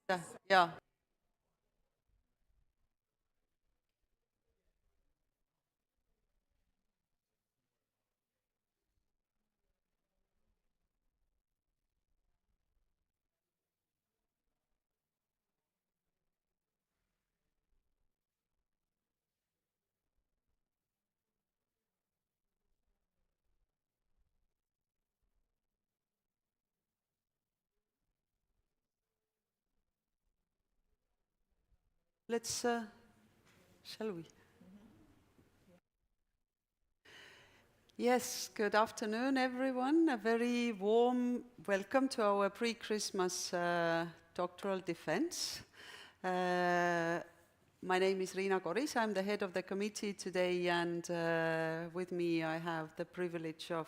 Yeah. Let's, shall we? Yes, good afternoon, everyone. A very warm welcome to our pre-Christmas doctoral defense. My name is Riina Koris. I'm the head of the committee today, and with me I have the privilege of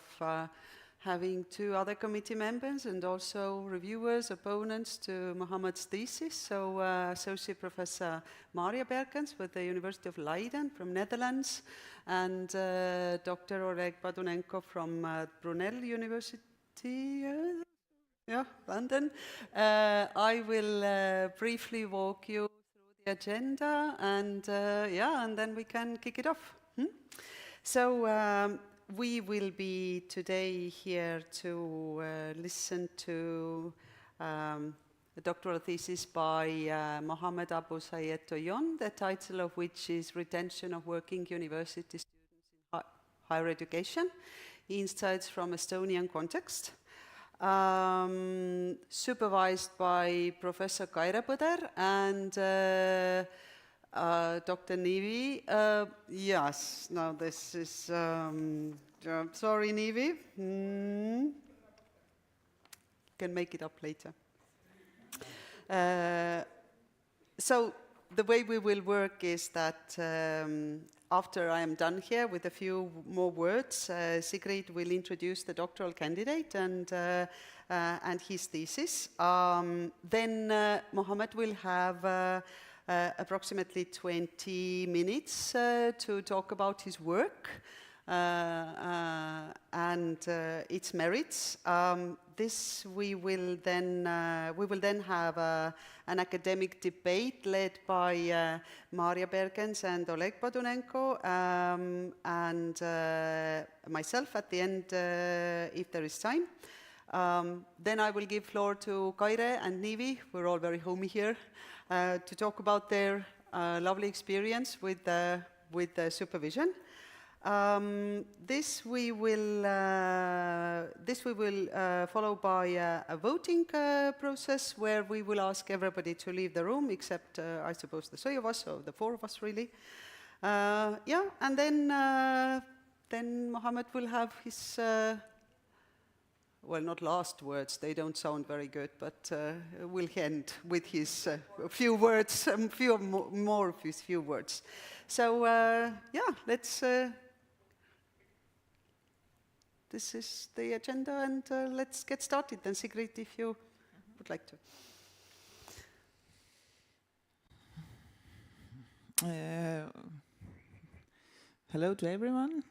having two other committee members and also reviewers, opponents to Mohammad's thesis. So Associate Professor Maarja Beerkens with the University of Leiden from Netherlands, and Dr. Oleg Badunenko from Brunel University, London. I will briefly walk you through the agenda, and and then we can kick it off. So we will be today here to listen to a doctoral thesis by Mohammad Abu Sayed Toyon, the title of which is Retention of Working University Students in Higher Education, Insights from Estonian Context. Supervised by Professor Kaire Põder and Dr. Nivi. Yes, now this is, sorry Nivi. Can make it up later. So the way we will work is that after I am done here with a few more words, Sigrid will introduce the doctoral candidate and his thesis. Then Mohammad will have approximately 20 minutes to talk about his work and its merits. This we will then have an academic debate led by Maarja Beerkens and Oleg Badunenko and myself at the end if there is time. Then I will give floor to Kaire and Nivi. We're all very homey here to talk about their lovely experience with supervision. This we will follow by a voting process where we will ask everybody to leave the room except I suppose the three of us, or the four of us really. And then Mohammed will have his well, not last words, they don't sound very good, but we'll end with his few words, more of his few words. So, let's, this is the agenda, and let's get started then, Sigrid, if you would like to. Hello to everyone,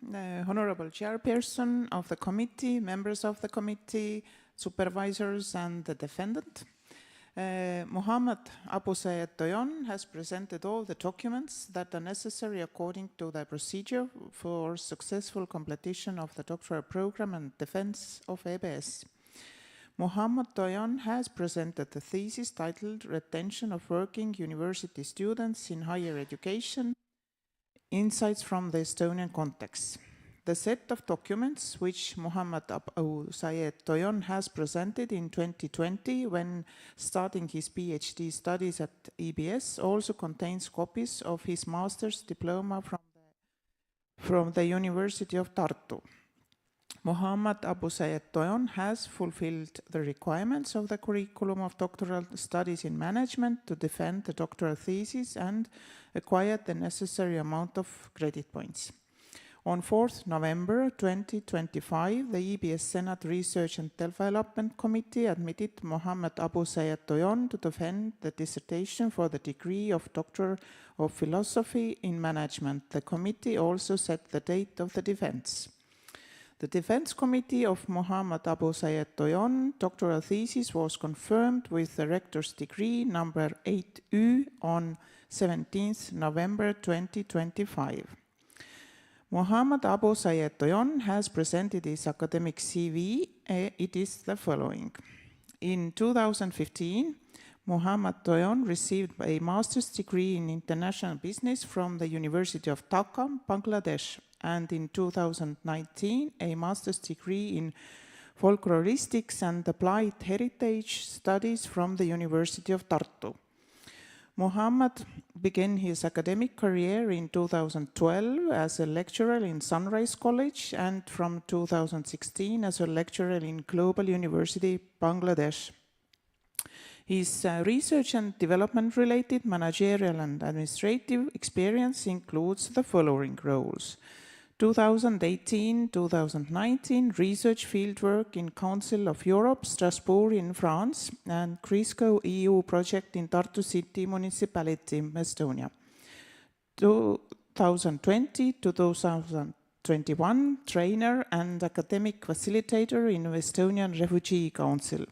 Honorable Chairperson of the committee, members of the committee, supervisors and the defendant. Mohammad Abu Sayed Toyon has presented all the documents that are necessary according to the procedure for successful completion of the doctoral program and defense of EBS. Mohammad Toyon has presented the thesis titled Retention of Working University Students in Higher Education, Insights from the Estonian Context. The set of documents which Mohammad Abu Sayed Toyon has presented in 2020 when starting his Ph.D. studies at EBS also contains copies of his master's diploma from the University of Tartu. Mohammad Abu Sayed Toyon has fulfilled the requirements of the curriculum of doctoral studies in management to defend the doctoral thesis and acquired the necessary amount of credit points. On 4th November 2025, the EBS Senate Research and Development Committee admitted Mohammad Abu Sayed Toyon to defend the dissertation for the degree of Doctor of Philosophy in Management. The committee also set the date of the defense. The Defense Committee of Mohammad Abu Sayed Toyon doctoral thesis was confirmed with the rector's degree number 8U on 17th November 2025. Mohammad Abu Sayed Toyon has presented his academic CV. It is the following. In 2015, Mohammad Toyon received a master's degree in international business from the University of Dhaka, Bangladesh, and in 2019, a master's degree in folkloristics and applied heritage studies from the University of Tartu. Mohammad began his academic career in 2012 as a lecturer in Sunrise College and from 2016 as a lecturer in Global University, Bangladesh. His research and development related managerial and administrative experience includes the following roles. 2018-2019 research fieldwork in Council of Europe, Strasbourg in France, and CRISCO EU project in Tartu City Municipality, Estonia. 2020-2021 trainer and academic facilitator in Estonian Refugee Council.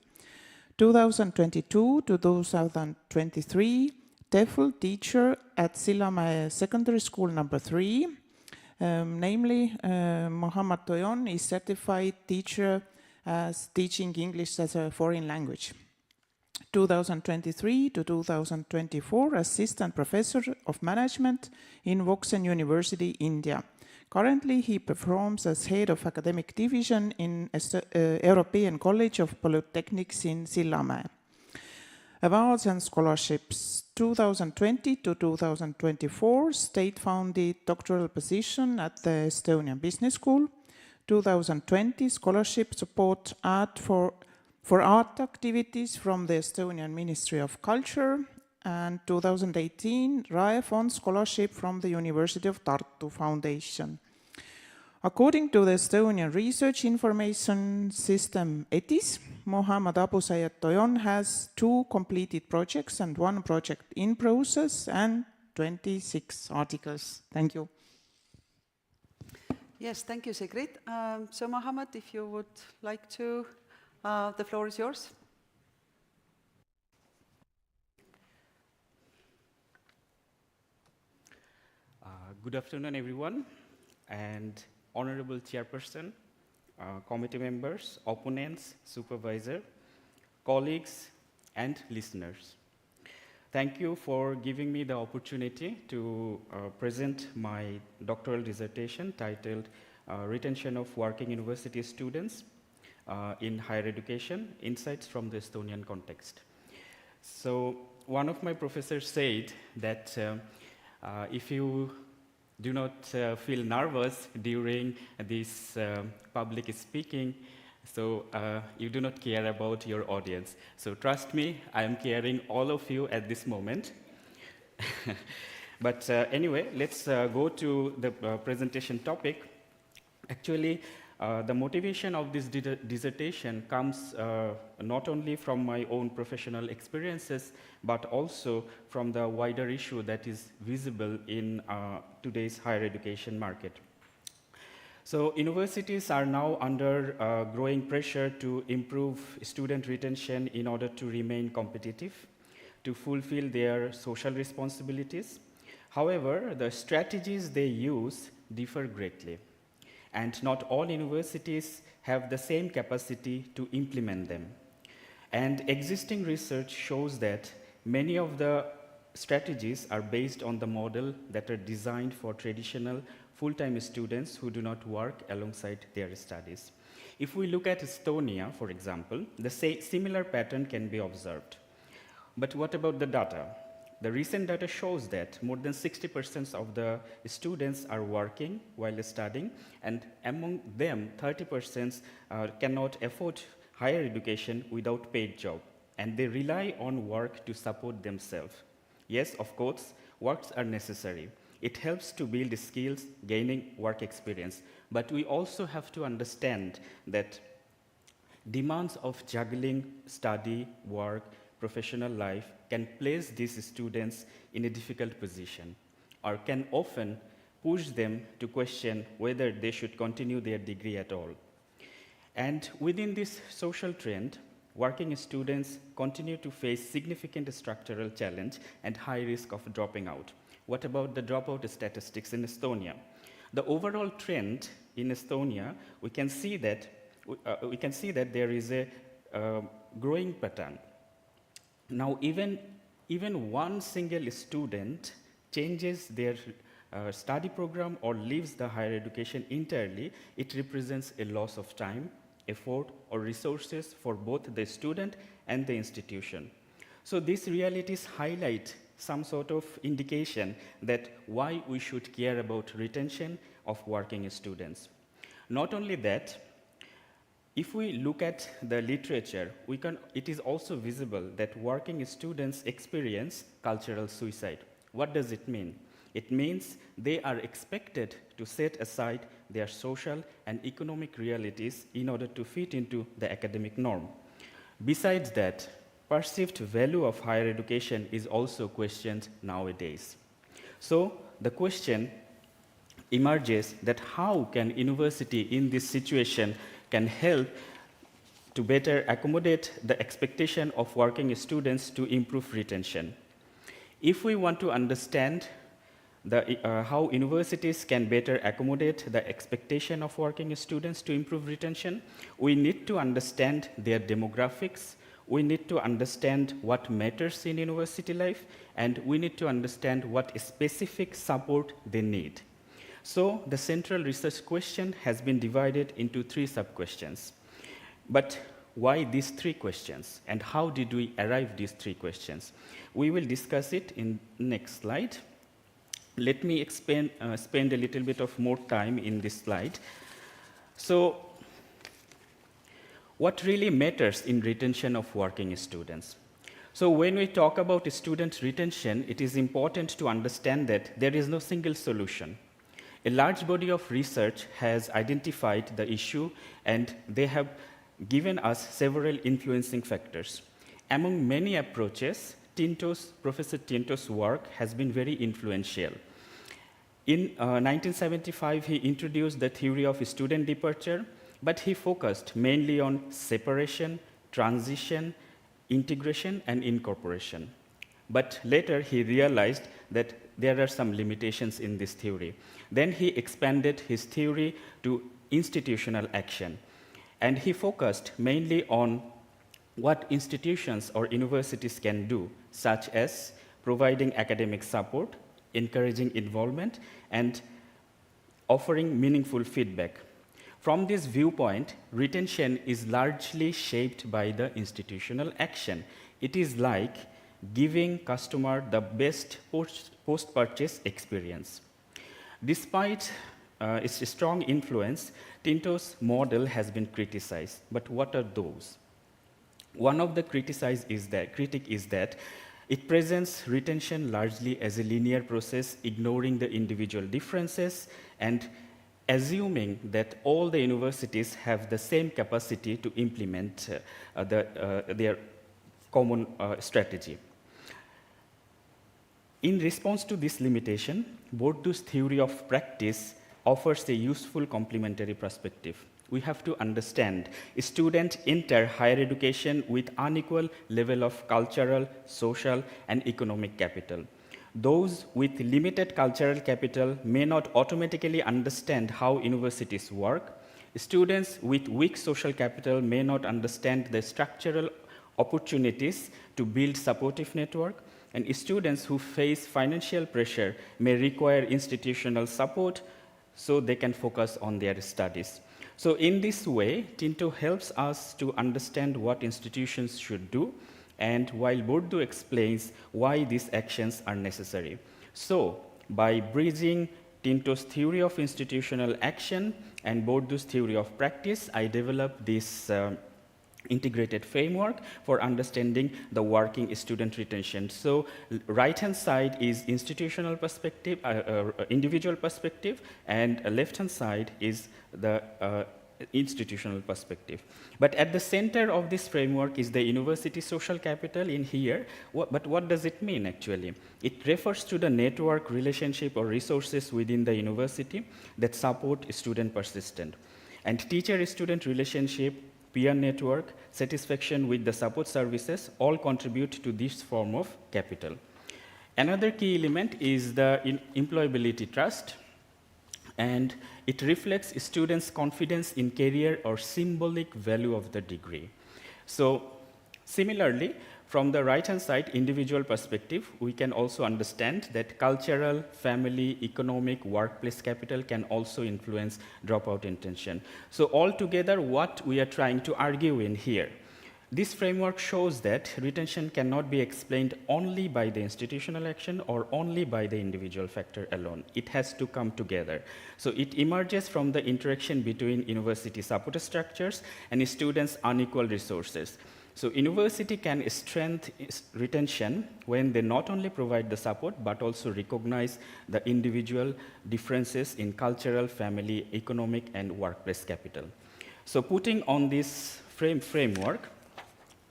2022-2023 TEFL teacher at Sillamäe Secondary School number 3. Namely, Mohammad Toyon is certified teacher as teaching English as a foreign language. 2023-2024 assistant professor of management in Voxen University, India. Currently, he performs as head of academic division in European College of Polytechnics in Sillamäe. Awards and scholarships. 2020-2024 state-funded doctoral position at the Estonian Business School. 2020 scholarship support for art activities from the Estonian Ministry of Culture. And 2018 RAE Fund scholarship from the University of Tartu Foundation. According to the Estonian Research Information System ETIS, Mohammad Abu Sayed Toyon has 2 completed projects and 1 project in process and 26 articles. Thank you. Yes, thank you, Sigrid. So, Mohammad, if you would like to, the floor is yours. Good afternoon, everyone, and Honorable Chairperson, committee members, opponents, supervisor, colleagues, and listeners. Thank you for giving me the opportunity to present my doctoral dissertation titled Retention of Working University Students in Higher Education, Insights from the Estonian Context. So one of my professors said that if you do not feel nervous during this public speaking, so you do not care about your audience. So trust me, I am caring all of you at this moment. But anyway, let's go to the presentation topic. Actually, the motivation of this dissertation comes not only from my own professional experiences, but also from the wider issue that is visible in today's higher education market. So universities are now under growing pressure to improve student retention in order to remain competitive, to fulfill their social responsibilities. However, the strategies they use differ greatly. And not all universities have the same capacity to implement them. And existing research shows that many of the strategies are based on the model that are designed for traditional full-time students who do not work alongside their studies. If we look at Estonia, for example, the similar pattern can be observed. But what about the data? The recent data shows that more than 60% of the students are working while studying, and among them, 30% cannot afford higher education without paid job, and they rely on work to support themselves. Yes, of course, works are necessary. It helps to build skills, gaining work experience, but we also have to understand that demands of juggling study, work, professional life can place these students in a difficult position or can often push them to question whether they should continue their degree at all. And within this social trend, working students continue to face significant structural challenge and high risk of dropping out. What about the dropout statistics in Estonia? The overall trend in Estonia, we can see that there is a growing pattern. Now, even one single student changes their study program or leaves the higher education entirely, it represents a loss of time, effort, or resources for both the student and the institution. So these realities highlight some sort of indication that why we should care about retention of working students. Not only that, if we look at the literature, it is also visible that working students experience cultural suicide. What does it mean? It means they are expected to set aside their social and economic realities in order to fit into the academic norm. Besides that, perceived value of higher education is also questioned nowadays. So the question emerges that how can university in this situation can help to better accommodate the expectation of working students to improve retention. If we want to understand how universities can better accommodate the expectation of working students to improve retention, we need to understand their demographics, we need to understand what matters in university life, and we need to understand what specific support they need. So the central research question has been divided into 3 sub-questions. But why these 3 questions, and how did we arrive these 3 questions? We will discuss it in next slide. Let me spend a little bit of more time in this slide. So, what really matters in retention of working students? So when we talk about student retention, it is important to understand that there is no single solution. A large body of research has identified the issue, and they have given us several influencing factors. Among many approaches, Professor Tinto's work has been very influential. In 1975, he introduced the theory of student departure, but he focused mainly on separation, transition, integration, and incorporation. But later, he realized that there are some limitations in this theory. Then he expanded his theory to institutional action, and he focused mainly on what institutions or universities can do, such as providing academic support, encouraging involvement, and offering meaningful feedback. From this viewpoint, retention is largely shaped by the institutional action. It is like giving customer the best post-purchase experience. Despite its strong influence, Tinto's model has been criticized. But what are those? One of the critic is that it presents retention largely as a linear process, ignoring the individual differences and assuming that all the universities have the same capacity to implement their common strategy. In response to this limitation, Bourdieu's theory of practice offers a useful complementary perspective. We have to understand students enter higher education with unequal level of cultural, social, and economic capital. Those with limited cultural capital may not automatically understand how universities work. Students with weak social capital may not understand the structural opportunities to build supportive network, and students who face financial pressure may require institutional support so they can focus on their studies. So in this way, Tinto helps us to understand what institutions should do, and while Bourdieu explains why these actions are necessary. So by bridging Tinto's theory of institutional action and Bourdieu's theory of practice, I developed this integrated framework for understanding the working student retention. So right-hand side is institutional perspective, individual perspective, and left-hand side is the institutional perspective. But at the center of this framework is the university social capital in here. But what does it mean actually? It refers to the network, relationship, or resources within the university that support student persistence. And teacher-student relationship, peer network, satisfaction with the support services all contribute to this form of capital. Another key element is the employability trust, and it reflects students' confidence in career or symbolic value of the degree. So similarly, from the right-hand side, individual perspective, we can also understand that cultural, family, economic, workplace capital can also influence dropout intention. So altogether, what we are trying to argue in here, this framework shows that retention cannot be explained only by the institutional action or only by the individual factor alone. It has to come together. So it emerges from the interaction between university support structures and students' unequal resources. So university can strengthen retention when they not only provide the support, but also recognize the individual differences in cultural, family, economic, and workplace capital. So putting on this framework,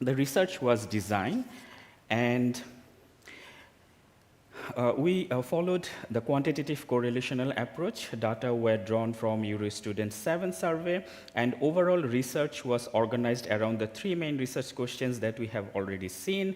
the research was designed, and we followed the quantitative correlational approach. Data were drawn from Eurostudent 7 survey, and overall research was organized around the 3 main research questions that we have already seen.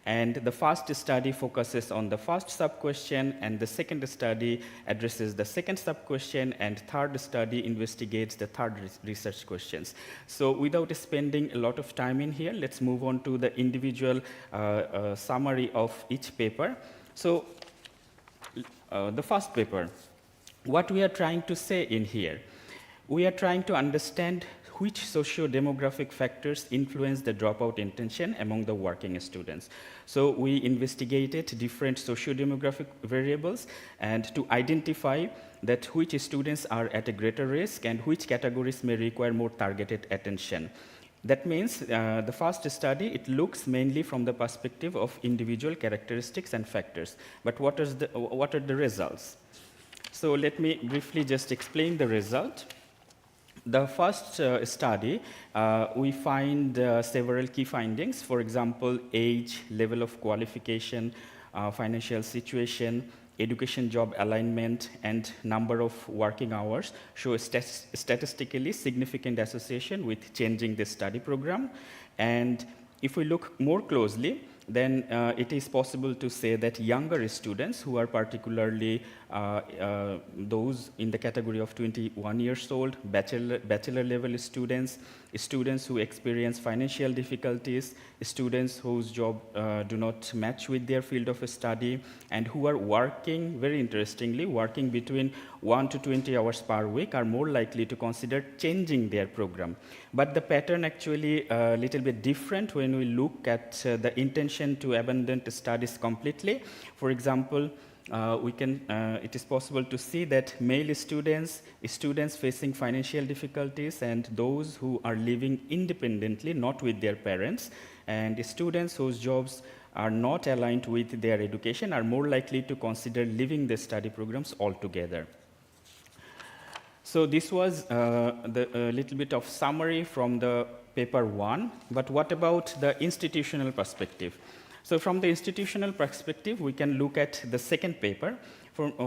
And the first study focuses on the first sub-question, and the second study addresses the second sub-question, and third study investigates the third research questions. So without spending a lot of time in here, let's move on to the individual summary of each paper. So the first paper, what we are trying to say in here, we are trying to understand which socio-demographic factors influence the dropout intention among the working students. So we investigated different socio-demographic variables and to identify that which students are at a greater risk and which categories may require more targeted attention. That means the first study, it looks mainly from the perspective of individual characteristics and factors. But what are the results? So let me briefly just explain the result. The first study, we find several key findings. For example, age, level of qualification, financial situation, education job alignment, and number of working hours show a statistically significant association with changing the study program. And if we look more closely, then it is possible to say that younger students who are particularly those in the category of 21 years old, bachelor level students, students who experience financial difficulties, students whose job do not match with their field of study, and who are working, very interestingly, working between 1 to 20 hours per week are more likely to consider changing their program. But the pattern actually a little bit different when we look at the intention to abandon studies completely. For example, it is possible to see that male students facing financial difficulties, and those who are living independently, not with their parents, and students whose jobs are not aligned with their education are more likely to consider leaving the study programs altogether. So this was the little bit of summary from the paper 1, but what about the institutional perspective? So from the institutional perspective, we can look at the second paper.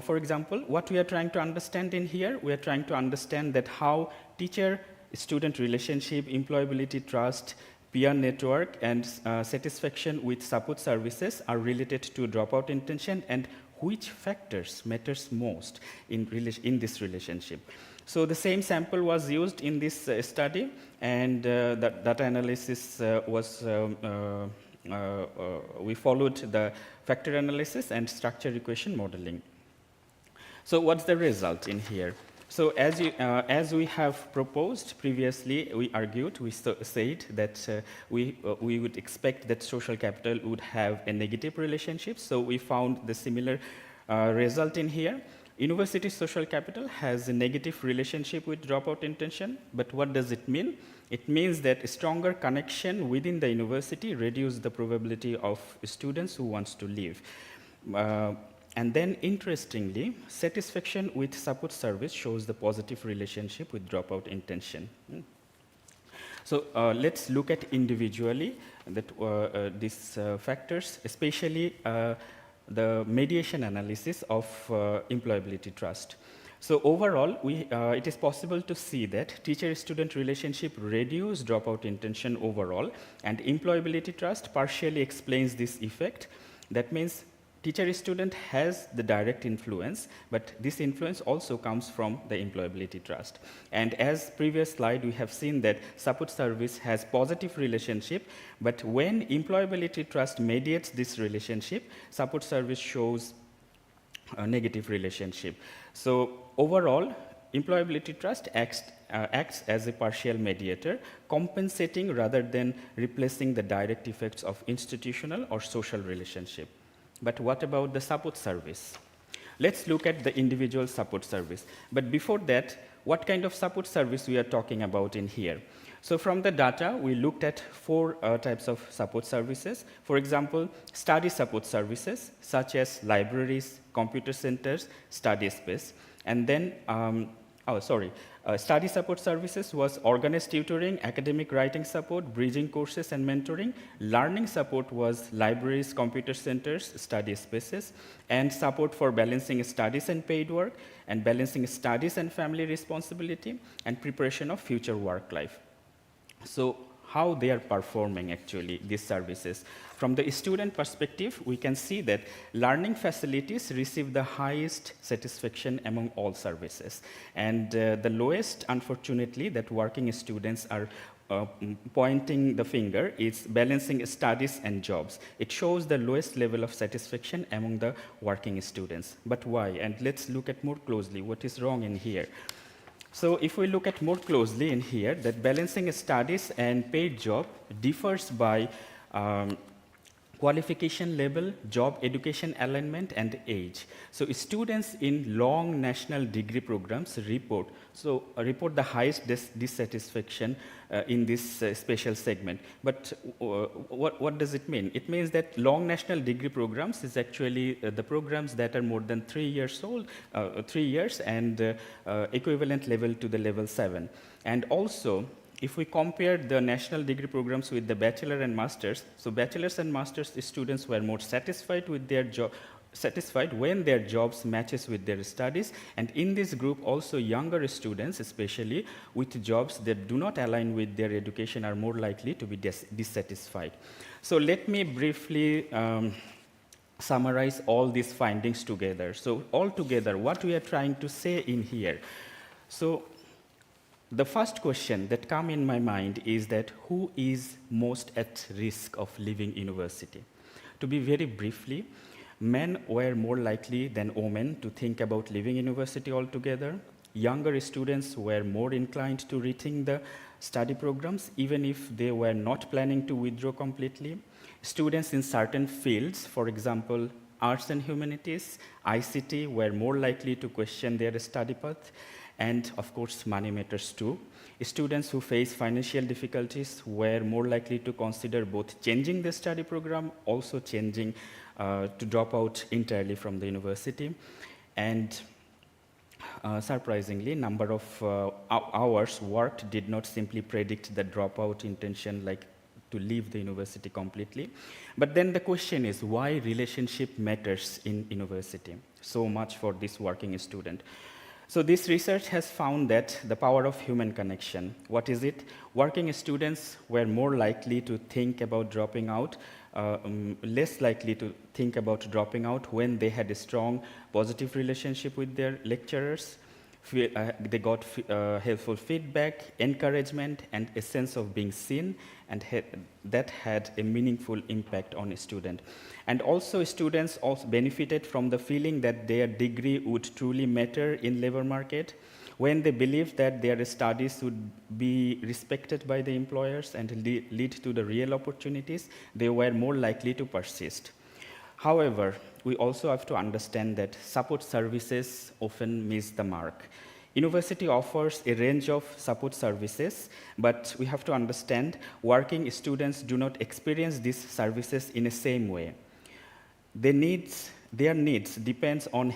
For example, what we are trying to understand in here, we are trying to understand that how teacher-student relationship, employability trust, peer network, and satisfaction with support services are related to dropout intention, and which factors matters most in this relationship. So the same sample was used in this study, and the data analysis we followed the factor analysis and structure equation modeling. So what's the result in here? So as we have proposed previously, we argued, we said that we would expect that social capital would have a negative relationship. So we found the similar result in here. University social capital has a negative relationship with dropout intention, but what does it mean? It means that a stronger connection within the university reduces the probability of students who wants to leave. And then, interestingly, satisfaction with support service shows the positive relationship with dropout intention. So let's look at individually these factors, especially the mediation analysis of employability trust. So overall, it is possible to see that teacher-student relationship reduce dropout intention overall, and employability trust partially explains this effect. That means teacher-student has the direct influence, but this influence also comes from the employability trust. And as previous slide, we have seen that support service has positive relationship, but when employability trust mediates this relationship, support service shows a negative relationship. So overall, employability trust acts as a partial mediator, compensating rather than replacing the direct effects of institutional or social relationship. But what about the support service? Let's look at the individual support service. But before that, what kind of support service we are talking about in here? So from the data, we looked at 4 types of support services. For example, study support services, such as libraries, computer centers, study space. And then, study support services was organized tutoring, academic writing support, bridging courses and mentoring. Learning support was libraries, computer centers, study spaces, and support for balancing studies and paid work, and balancing studies and family responsibility, and preparation of future work life. So how they are performing actually, these services. From the student perspective, we can see that learning facilities receive the highest satisfaction among all services. And the lowest, unfortunately, that working students are pointing the finger is balancing studies and jobs. It shows the lowest level of satisfaction among the working students. But why? And let's look at more closely what is wrong in here. So if we look at more closely in here, that balancing studies and paid job differs by qualification level, job education alignment, and age. So students in long national degree programs report the highest dissatisfaction in this special segment. But what does it mean? It means that long national degree programs is actually the programs that are more than 3 years old, 3 years, and equivalent level to the level 7. And also, if we compare the national degree programs with the bachelor and masters, so bachelor's and master's students were more satisfied with their job, satisfied when their jobs matches with their studies, and in this group also younger students, especially with jobs that do not align with their education, are more likely to be dissatisfied. So let me briefly summarize all these findings together. So all together, what we are trying to say in here. So the first question that come in my mind is that who is most at risk of leaving university? To be very briefly, men were more likely than women to think about leaving university altogether. Younger students were more inclined to rethink the study programs, even if they were not planning to withdraw completely. Students in certain fields, for example, arts and humanities, ICT, were more likely to question their study path. And of course, money matters too. Students who face financial difficulties were more likely to consider both changing the study program, also changing to drop out entirely from the university. And surprisingly, number of hours worked did not simply predict the dropout intention, like to leave the university completely. But then the question is, why relationship matters in university so much for this working student? So this research has found that the power of human connection. What is it? Working students were more likely to think about dropping out, less likely to think about dropping out when they had a strong positive relationship with their lecturers. They got helpful feedback, encouragement, and a sense of being seen, and that had a meaningful impact on a student. And also students also benefited from the feeling that their degree would truly matter in labor market. When they believed that their studies would be respected by the employers and lead to the real opportunities, they were more likely to persist. However, we also have to understand that support services often miss the mark. University offers a range of support services, but we have to understand working students do not experience these services in the same way. They need their needs depends on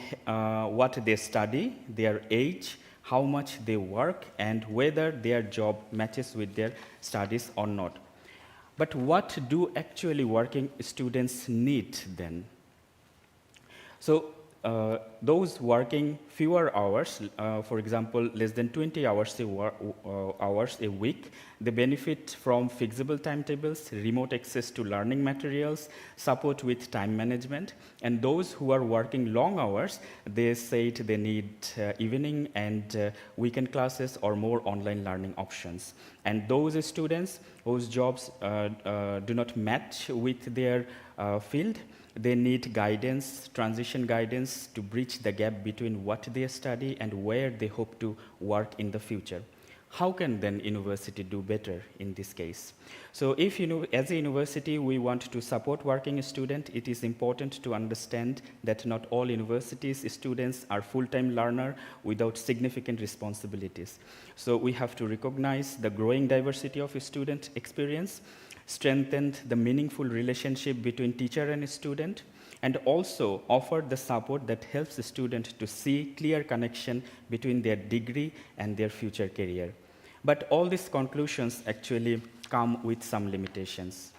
what they study, their age, how much they work, and whether their job matches with their studies or not. But what do actually working students need then? So those working fewer hours, for example, less than 20 hours a week, they benefit from flexible timetables, remote access to learning materials, support with time management. And those who are working long hours, they said they need evening and weekend classes or more online learning options. And those students whose jobs do not match with their field, they need guidance, transition guidance, to bridge the gap between what they study and where they hope to work in the future. How can then university do better in this case? So if as a university we want to support working students, it is important to understand that not all universities students are full-time learners without significant responsibilities. So we have to recognize the growing diversity of student experience, strengthen the meaningful relationship between teacher and student, and also offer the support that helps the student to see clear connection between their degree and their future career. But all these conclusions actually come with some limitations.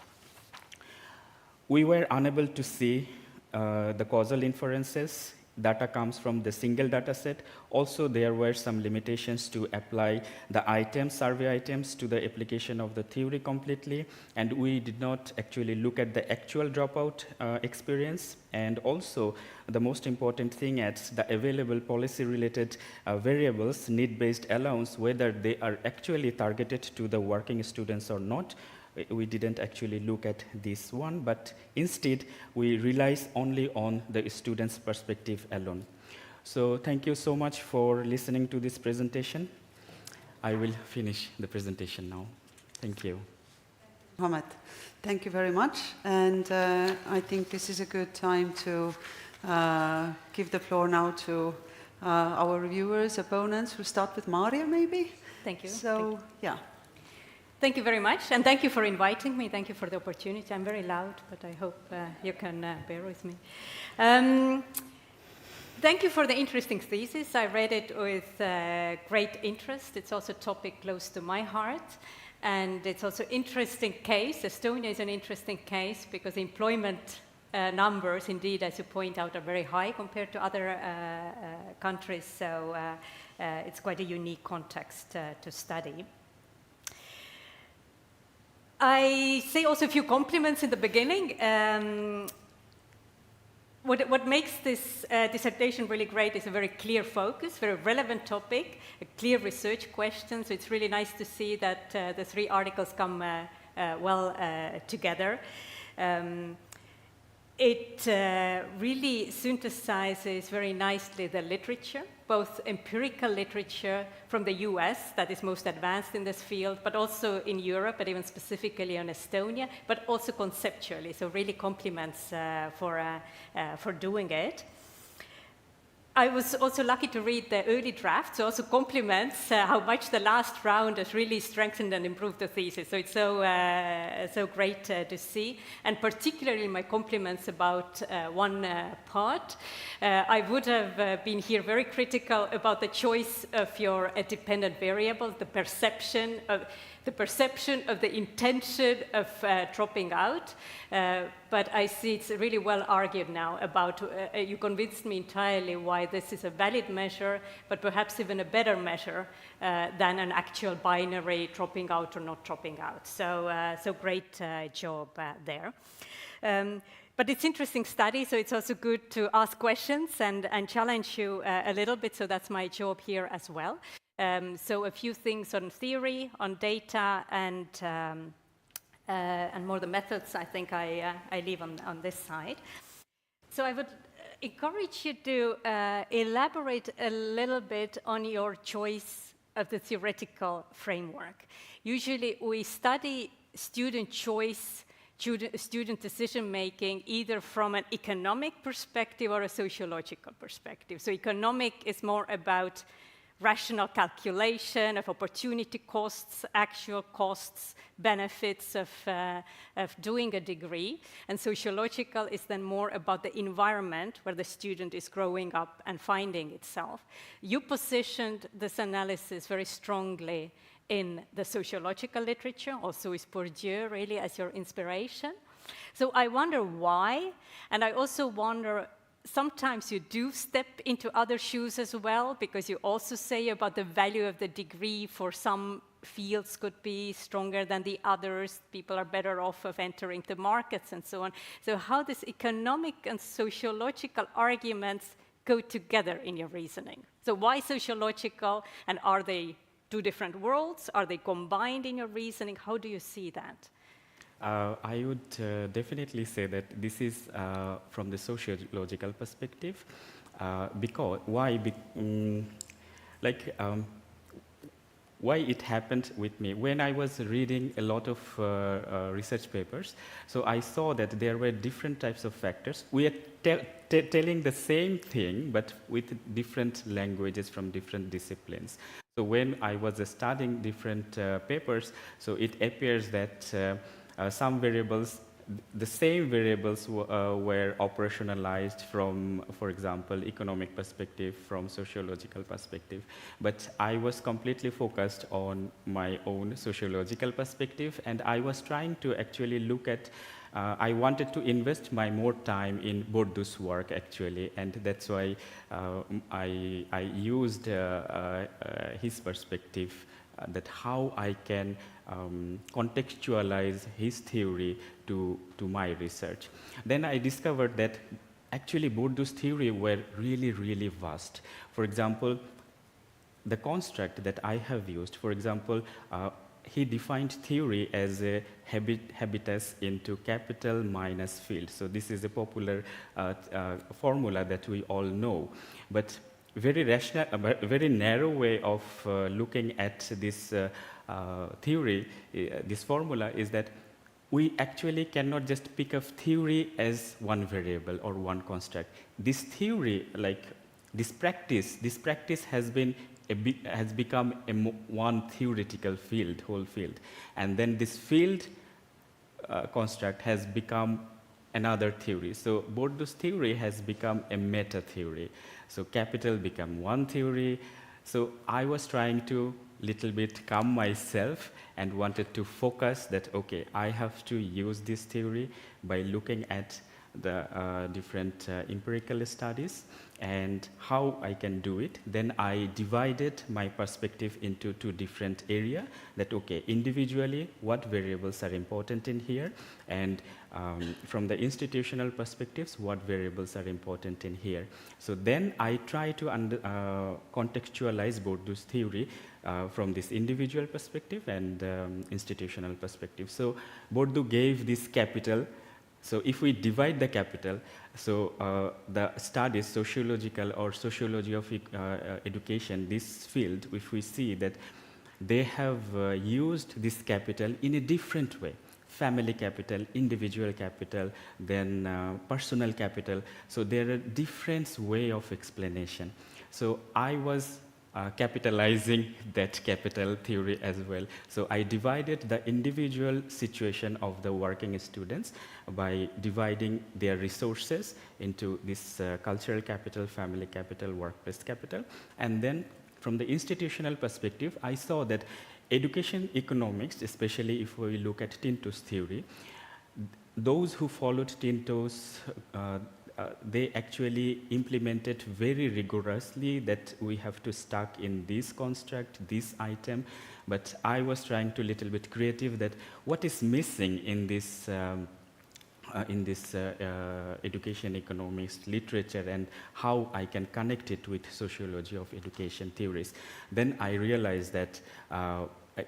We were unable to see the causal inferences. Data comes from the single data set. Also, there were some limitations to apply the items, survey items, to the application of the theory completely. And we did not actually look at the actual dropout experience. And also, the most important thing is the available policy-related variables, need-based allowance, whether they are actually targeted to the working students or not. We didn't actually look at this one, but instead we relies only on the student's perspective alone. So thank you so much for listening to this presentation. I will finish the presentation now. Thank you. Mohammad, thank you very much. And I think this is a good time to give the floor now to our reviewers, opponents. We'll start with Maarja, maybe? Thank you. So, yeah. Thank you very much, and thank you for inviting me. Thank you for the opportunity. I'm very loud, but I hope you can bear with me. Thank you for the interesting thesis. I read it with great interest. It's also a topic close to my heart, and it's also an interesting case. Estonia is an interesting case because employment numbers, indeed, as you point out, are very high compared to other countries, so it's quite a unique context to study. I say also a few compliments in the beginning. What makes this dissertation really great is a very clear focus, very relevant topic, a clear research question, so it's really nice to see that the three articles come well together. It really synthesizes very nicely the literature, both empirical literature from the US, that is most advanced in this field, but also in Europe, but even specifically on Estonia, but also conceptually, so really compliments for doing it. I was also lucky to read the early draft, so also compliments how much the last round has really strengthened and improved the thesis. So it's so great to see, and particularly my compliments about one part. I would have been here very critical about the choice of your dependent variable, the perception of the intention of dropping out, but I see it's really well argued now about, you convinced me entirely why this is a valid measure, but perhaps even a better measure than an actual binary dropping out or not dropping out. So great job there. But it's interesting study, so it's also good to ask questions and challenge you a little bit, so that's my job here as well. So a few things on theory, on data, and more the methods, I think I leave on this side. So I would encourage you to elaborate a little bit on your choice of the theoretical framework. Usually we study student choice, student decision-making, either from an economic perspective or a sociological perspective. So economic is more about rational calculation of opportunity costs, actual costs, benefits of doing a degree. And sociological is then more about the environment where the student is growing up and finding itself. You positioned this analysis very strongly in the sociological literature, also with Bourdieu really as your inspiration. So I wonder why, and I also wonder, sometimes you do step into other shoes as well, because you also say about the value of the degree for some fields could be stronger than the others, people are better off of entering the markets and so on. So how does economic and sociological arguments go together in your reasoning? So why sociological, and are they two different worlds? Are they combined in your reasoning? How do you see that? I would definitely say that this is from the sociological perspective, because why it happened with me. When I was reading a lot of research papers, so I saw that there were different types of factors. We are telling the same thing, but with different languages from different disciplines. So when I was studying different papers, so it appears that some variables, the same variables were operationalized from, for example, economic perspective, from sociological perspective. But I was completely focused on my own sociological perspective, and I was trying to actually look at, I wanted to invest my more time in Bourdieu's work actually, and that's why I used his perspective, that how I can contextualize his theory to my research. Then I discovered that actually Bourdieu's theory were really, really vast. For example, the construct that I have used, for example, he defined theory as a habitus into capital minus field. So this is a popular formula that we all know. But very rational, very narrow way of looking at this theory, this formula, is that we actually cannot just pick up theory as one variable or one construct. This theory, like this practice has become one theoretical field, whole field, and then this field construct has become another theory. So Bourdieu's theory has become a meta theory. So capital become one theory. So I was trying to little bit calm myself and wanted to focus that, okay, I have to use this theory by looking at the different empirical studies and how I can do it. Then I divided my perspective into two different areas, that, okay, individually, what variables are important in here, and from the institutional perspectives, what variables are important in here. So then I try to contextualize Bourdieu's theory from this individual perspective and institutional perspective. So Bourdieu gave this capital. So if we divide the capital, so the studies, sociological or sociology of education, this field, if we see that they have used this capital in a different way. Family capital, individual capital, then personal capital. So there are different way of explanation. So I was capitalizing that capital theory as well. So I divided the individual situation of the working students by dividing their resources into this cultural capital, family capital, workplace capital. And then from the institutional perspective, I saw that education economics, especially if we look at Tinto's theory, those who followed Tinto's they actually implemented very rigorously that we have to stuck in this construct, this item, but I was trying to little bit creative that what is missing in this education economics literature and how I can connect it with sociology of education theories. Then I realized that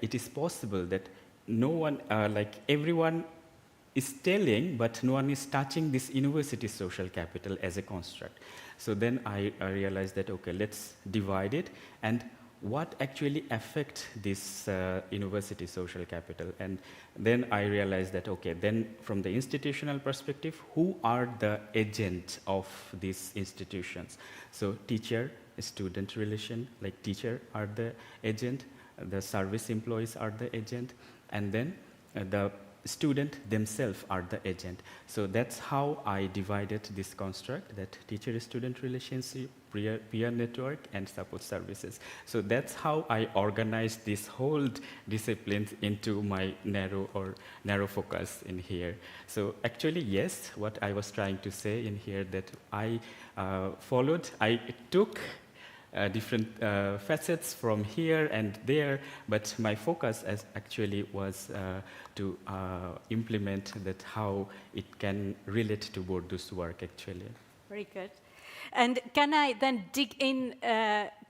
it is possible that no one, like everyone is telling, but no one is touching this university social capital as a construct. So then I realized that, okay, let's divide it, and what actually affect this university social capital. And then I realized that, okay, then from the institutional perspective, who are the agents of these institutions? So teacher, teacher-student relation, like teacher are the agent, the service employees are the agent, and then the student themselves are the agent. So that's how I divided this construct, that teacher-student relationship, peer network, and support services. So that's how I organized this whole disciplines into my narrow focus in here. So actually, yes, what I was trying to say in here, that I took different facets from here and there, but my focus actually was to implement that how it can relate to Bourdieu's work actually. Very good. And can I then dig in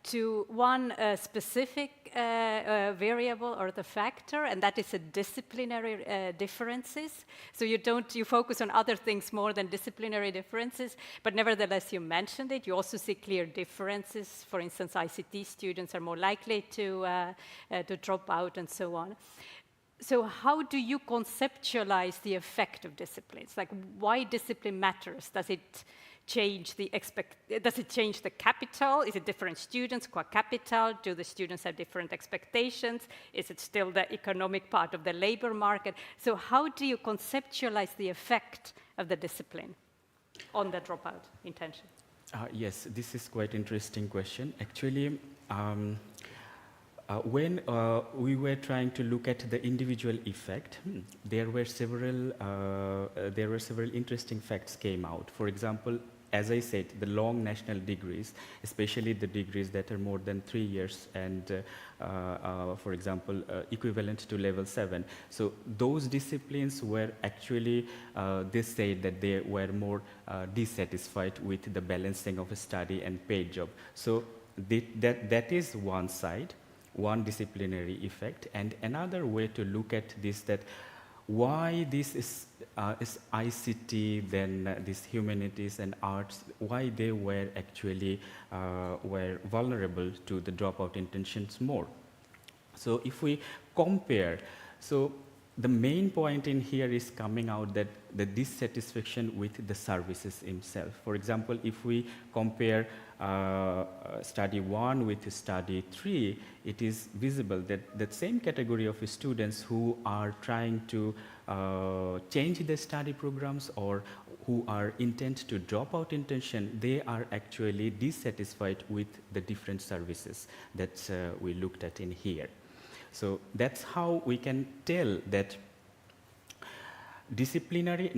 to one specific variable or the factor, and that is the disciplinary differences. So you focus on other things more than disciplinary differences, but nevertheless you mentioned it. You also see clear differences. For instance, ICT students are more likely to drop out and so on. So how do you conceptualize the effect of disciplines? Like, why discipline matters? Does it change the capital? Is it different students, qua capital? Do the students have different expectations? Is it still the economic part of the labor market? So how do you conceptualize the effect of the discipline on the dropout intention? Yes, this is quite interesting question. Actually, when we were trying to look at the individual effect, there were several interesting facts came out. For example, as I said, the long national degrees, especially the degrees that are more than 3 years and, for example, equivalent to level 7. So those disciplines were actually, they said that they were more dissatisfied with the balancing of a study and paid job. So that is one side, one disciplinary effect. And another way to look at this, that why this is ICT, then this humanities and arts, why they were actually were vulnerable to the dropout intentions more. So if we compare, so the main point in here is coming out that the dissatisfaction with the services themselves. For example, if we compare study 1 with study 3, it is visible that the same category of students who are trying to change their study programs or who are intent to drop out intention, they are actually dissatisfied with the different services that we looked at in here. So that's how we can tell that disciplinary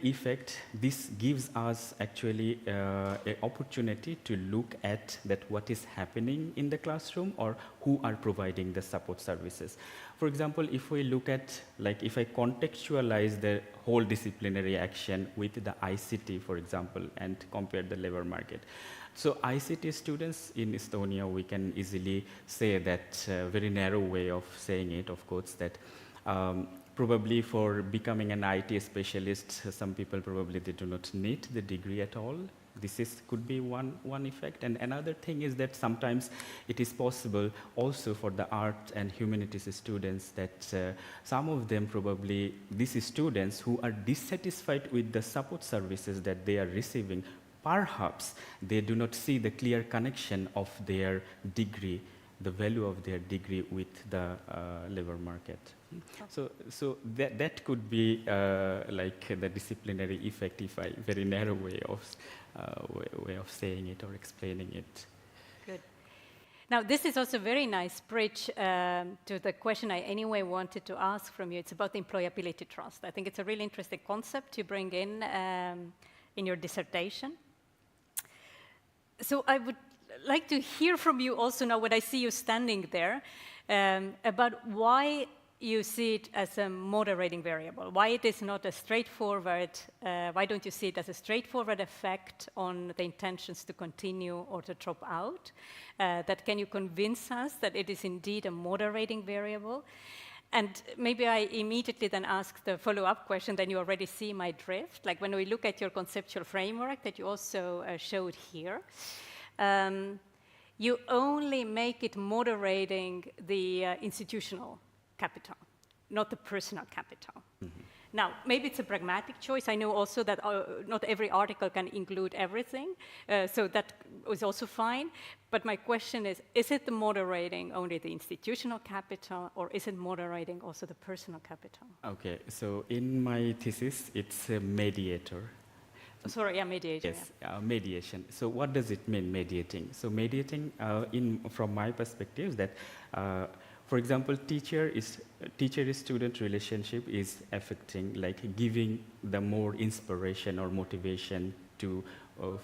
effect, this gives us actually an opportunity to look at that what is happening in the classroom or who are providing the support services. For example, if we look at, like if I contextualize the whole disciplinary action with the ICT, for example, and compare the labor market. So ICT students in Estonia, we can easily say that very narrow way of saying it, of course, that probably for becoming an IT specialist, some people probably they do not need the degree at all. This could be one effect. And another thing is that sometimes it is possible also for the art and humanities students that some of them probably, these students who are dissatisfied with the support services that they are receiving, perhaps they do not see the clear connection of their degree, the value of their degree with the labor market. So that could be like the disciplinary effect, if I very narrow way of saying it or explaining it. Good. Now this is also a very nice bridge to the question I anyway wanted to ask from you. It's about the employability trust. I think it's a really interesting concept to bring in your dissertation. So I would like to hear from you also now when I see you standing there about why you see it as a moderating variable, why it is not a straightforward, why don't you see it as a straightforward effect on the intentions to continue or to drop out? That can you convince us that it is indeed a moderating variable? And maybe I immediately then ask the follow-up question, then you already see my drift. Like when we look at your conceptual framework that you also showed here, you only make it moderating the institutional capital, not the personal capital. Mm-hmm. Now, maybe it's a pragmatic choice. I know also that not every article can include everything, so that was also fine. But my question is it the moderating only the institutional capital, or is it moderating also the personal capital? Okay, so in my thesis, it's a mediator. Sorry, yeah, mediating. Yes, mediation. So what does it mean, mediating? So mediating, from my perspective, is that, for example, teacher-student relationship is affecting, like giving the more inspiration or motivation to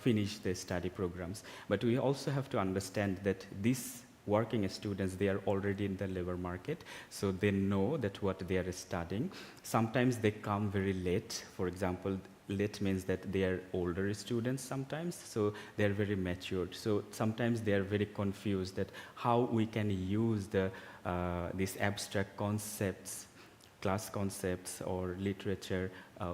finish the study programs. But we also have to understand that these working students, they are already in the labor market, so they know that what they are studying. Sometimes they come very late. For example, late means that they are older students sometimes, so they are very matured. So sometimes they are very confused that how we can use these abstract concepts, class concepts or literature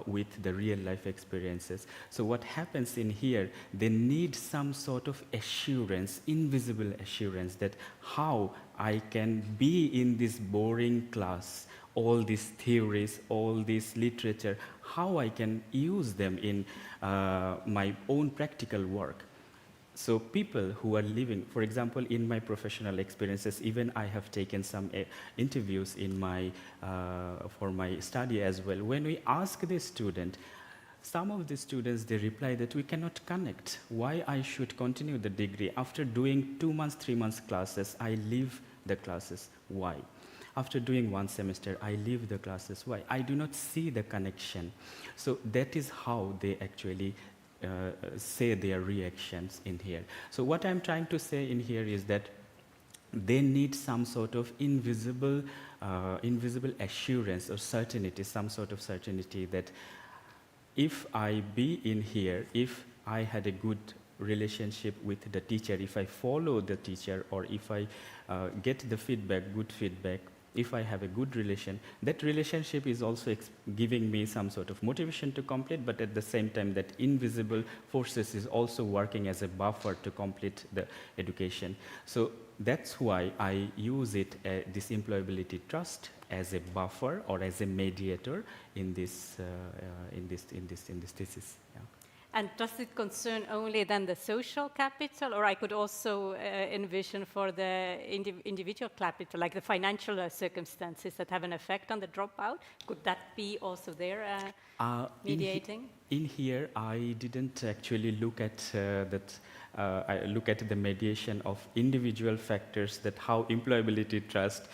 with the real life experiences. So what happens in here, they need some sort of assurance, invisible assurance, that how I can be in this boring class, all these theories, all this literature, how I can use them in my own practical work. So people who are living, for example, in my professional experiences, even I have taken some interviews in for my study as well. When we ask the student, some of the students, they reply that we cannot connect. Why I should continue the degree? After doing 2 months, 3 months classes, I leave the classes. Why? After doing 1 semester, I leave the classes. Why? I do not see the connection. So that is how they actually say their reactions in here. So what I'm trying to say in here is that they need some sort of invisible assurance or certainty, some sort of certainty that if I be in here, if I had a good relationship with the teacher, if I follow the teacher, or if I get the feedback, good feedback, if I have a good relation, that relationship is also giving me some sort of motivation to complete, but at the same time that invisible forces is also working as a buffer to complete the education. So that's why I use it, this employability trust, as a buffer or as a mediator in this thesis. Yeah. And does it concern only then the social capital, or I could also envision for the individual capital, like the financial circumstances that have an effect on the dropout? Could that be also there mediating? In here, I didn't actually look at that. I look at the mediation of individual factors, that how employability trust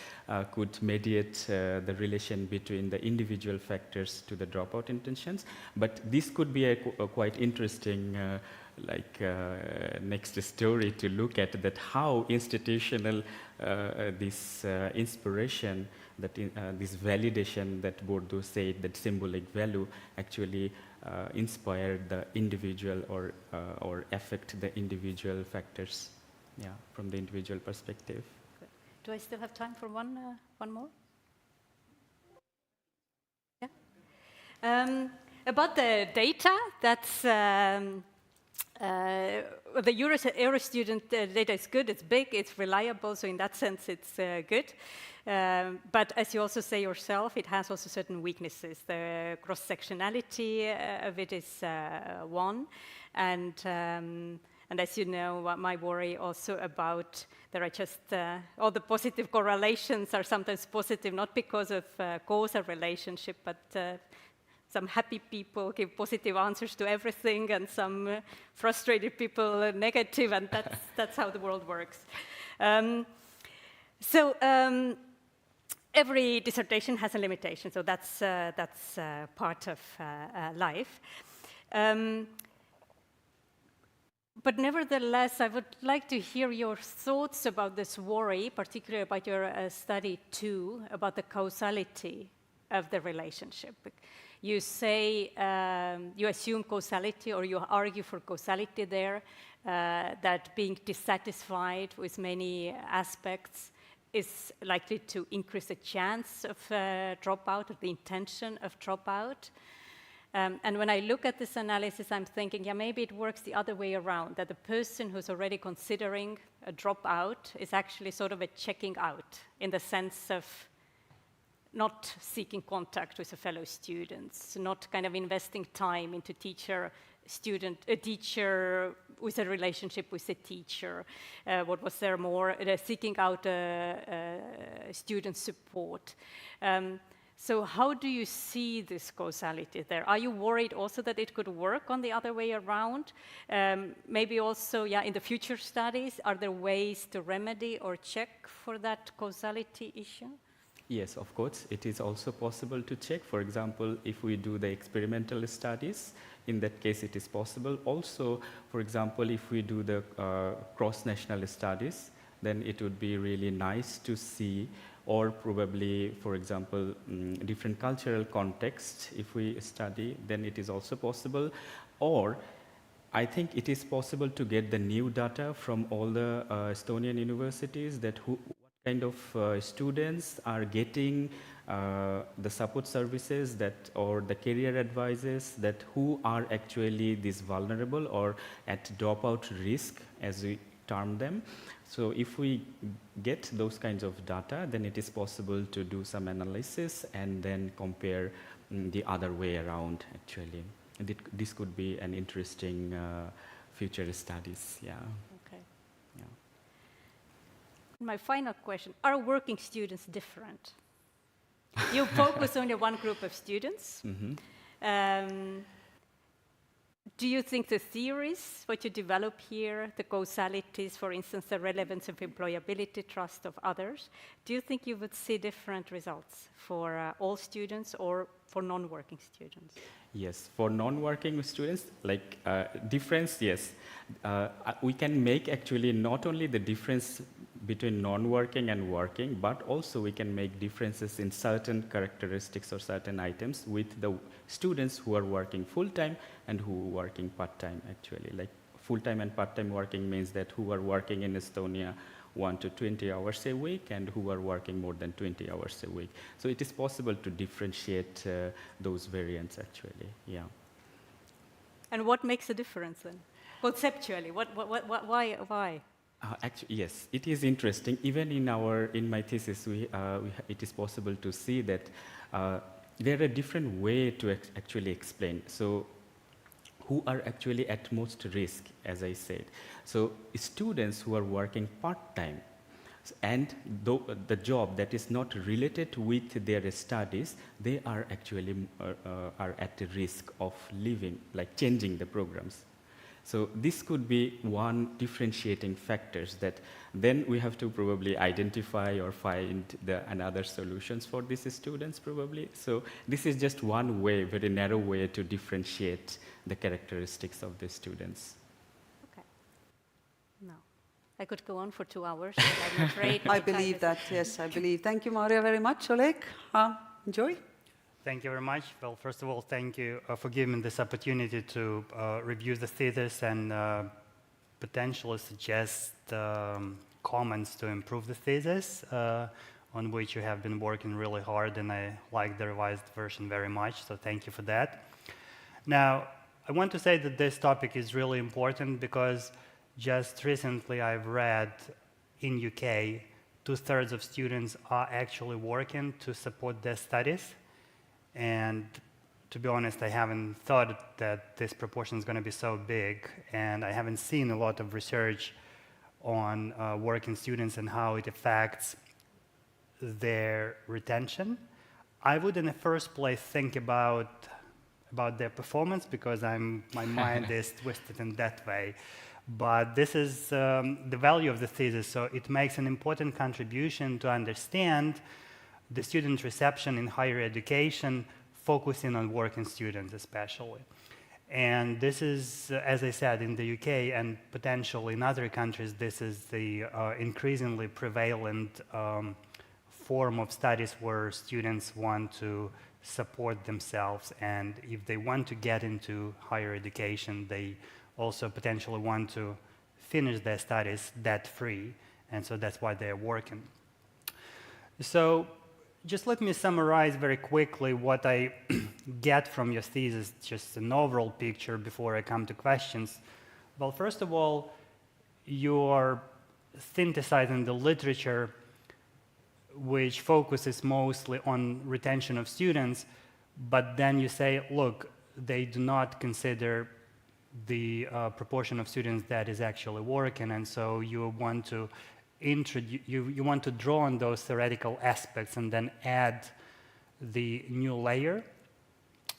could mediate the relation between the individual factors to the dropout intentions. But this could be a quite interesting next story to look at, that how institutional this inspiration, that this validation that Põder said, that symbolic value actually inspired the individual or affect the individual factors, yeah, from the individual perspective. Good. Do I still have time for one more? Yeah. About the data, that's the Euro student data is good, it's big, it's reliable, so in that sense it's good. But as you also say yourself, it has also certain weaknesses. The cross-sectionality of it is one, and as you know, my worry also about there are just all the positive correlations are sometimes positive, not because of causal relationship, but some happy people give positive answers to everything, and some frustrated people negative, and that's how the world works. Every dissertation has a limitation, so that's part of life. But nevertheless, I would like to hear your thoughts about this worry, particularly about your study too, about the causality of the relationship. You say, you assume causality, or you argue for causality there, that being dissatisfied with many aspects is likely to increase the chance of dropout, or the intention of dropout. And when I look at this analysis, I'm thinking, yeah, maybe it works the other way around, that the person who's already considering a dropout is actually sort of a checking out, in the sense of not seeking contact with the fellow students, not kind of investing time into a teacher with a relationship with a teacher. What was there more? Seeking out student support. So how do you see this causality there? Are you worried also that it could work on the other way around? Maybe also, in the future studies, are there ways to remedy or check for that causality issue? Yes, of course. It is also possible to check. For example, if we do the experimental studies, in that case it is possible. Also, for example, if we do the cross-national studies, then it would be really nice to see, or probably, for example, different cultural contexts, if we study, then it is also possible. Or I think it is possible to get the new data from all the Estonian universities, that what kind of students are getting the support services or the career advices, that who are actually this vulnerable or at dropout risk, as we term them. So if we get those kinds of data, then it is possible to do some analysis and then compare the other way around, actually. And this could be an interesting future studies, yeah. Okay. Yeah. My final question, are working students different? You focus on one group of students. Mm-hmm. Do you think the theories, what you develop here, the causalities, for instance, the relevance of employability, trust of others, do you think you would see different results for all students or for non-working students? Yes, for non-working students, like difference, yes. We can make actually not only the difference between non-working and working, but also we can make differences in certain characteristics or certain items with the students who are working full-time and who are working part-time, actually. Like full-time and part-time working means that who are working in Estonia 1 to 20 hours a week and who are working more than 20 hours a week. So it is possible to differentiate those variants, actually, yeah. And what makes a difference then? Conceptually, why? Actually, yes, it is interesting. Even in my thesis, it is possible to see that there are different ways to actually explain. So, who are actually at most risk, as I said. So, students who are working part-time and the job that is not related with their studies, they are actually are at the risk of leaving, like changing the programs. So this could be one differentiating factors that then we have to probably identify or find another solutions for these students probably. So this is just one way, very narrow way to differentiate the characteristics of the students. Okay. No. I could go on for 2 hours, but I'm afraid I believe that, yes, I believe. Thank you, Maarja, very much. Oleg, enjoy. Thank you very much. Well, first of all, thank you for giving me this opportunity to review the thesis and potentially suggest comments to improve the thesis, on which you have been working really hard, and I like the revised version very much, so thank you for that. Now, I want to say that this topic is really important because just recently I've read in UK, 2/3 of students are actually working to support their studies. And to be honest, I haven't thought that this proportion is going to be so big, and I haven't seen a lot of research on working students and how it affects their retention. I would, in the first place, think about their performance because my mind is twisted in that way. But this is the value of the thesis, so it makes an important contribution to understand the student reception in higher education, focusing on working students especially. And this is, as I said, in the UK and potentially in other countries, this is the increasingly prevalent form of studies where students want to support themselves, and if they want to get into higher education, they also potentially want to finish their studies debt-free, and so that's why they're working. So just let me summarize very quickly what I get from your thesis, just an overall picture before I come to questions. Well, first of all, you're synthesizing the literature which focuses mostly on retention of students, but then you say, look, they do not consider the proportion of students that is actually working, and so you want to you want to draw on those theoretical aspects and then add the new layer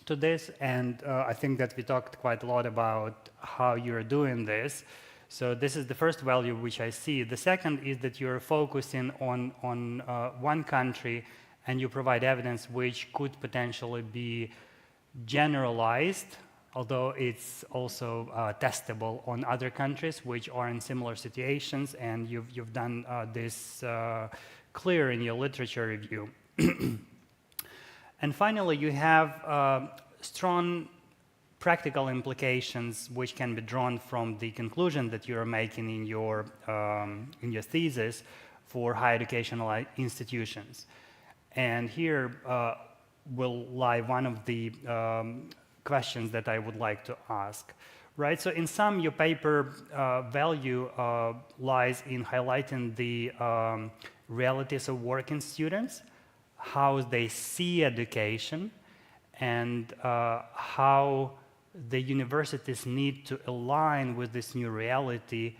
to this. And I think that we talked quite a lot about how you're doing this. So this is the first value which I see. The second is that you're focusing on one country, and you provide evidence which could potentially be generalized, although it's also testable on other countries which are in similar situations, and you've done this clear in your literature review. And finally, you have strong practical implications which can be drawn from the conclusion that you're making in your thesis for higher educational institutions. And here will lie one of the questions that I would like to ask. Right, so in sum, your paper value lies in highlighting the realities of working students, how they see education, and how the universities need to align with this new reality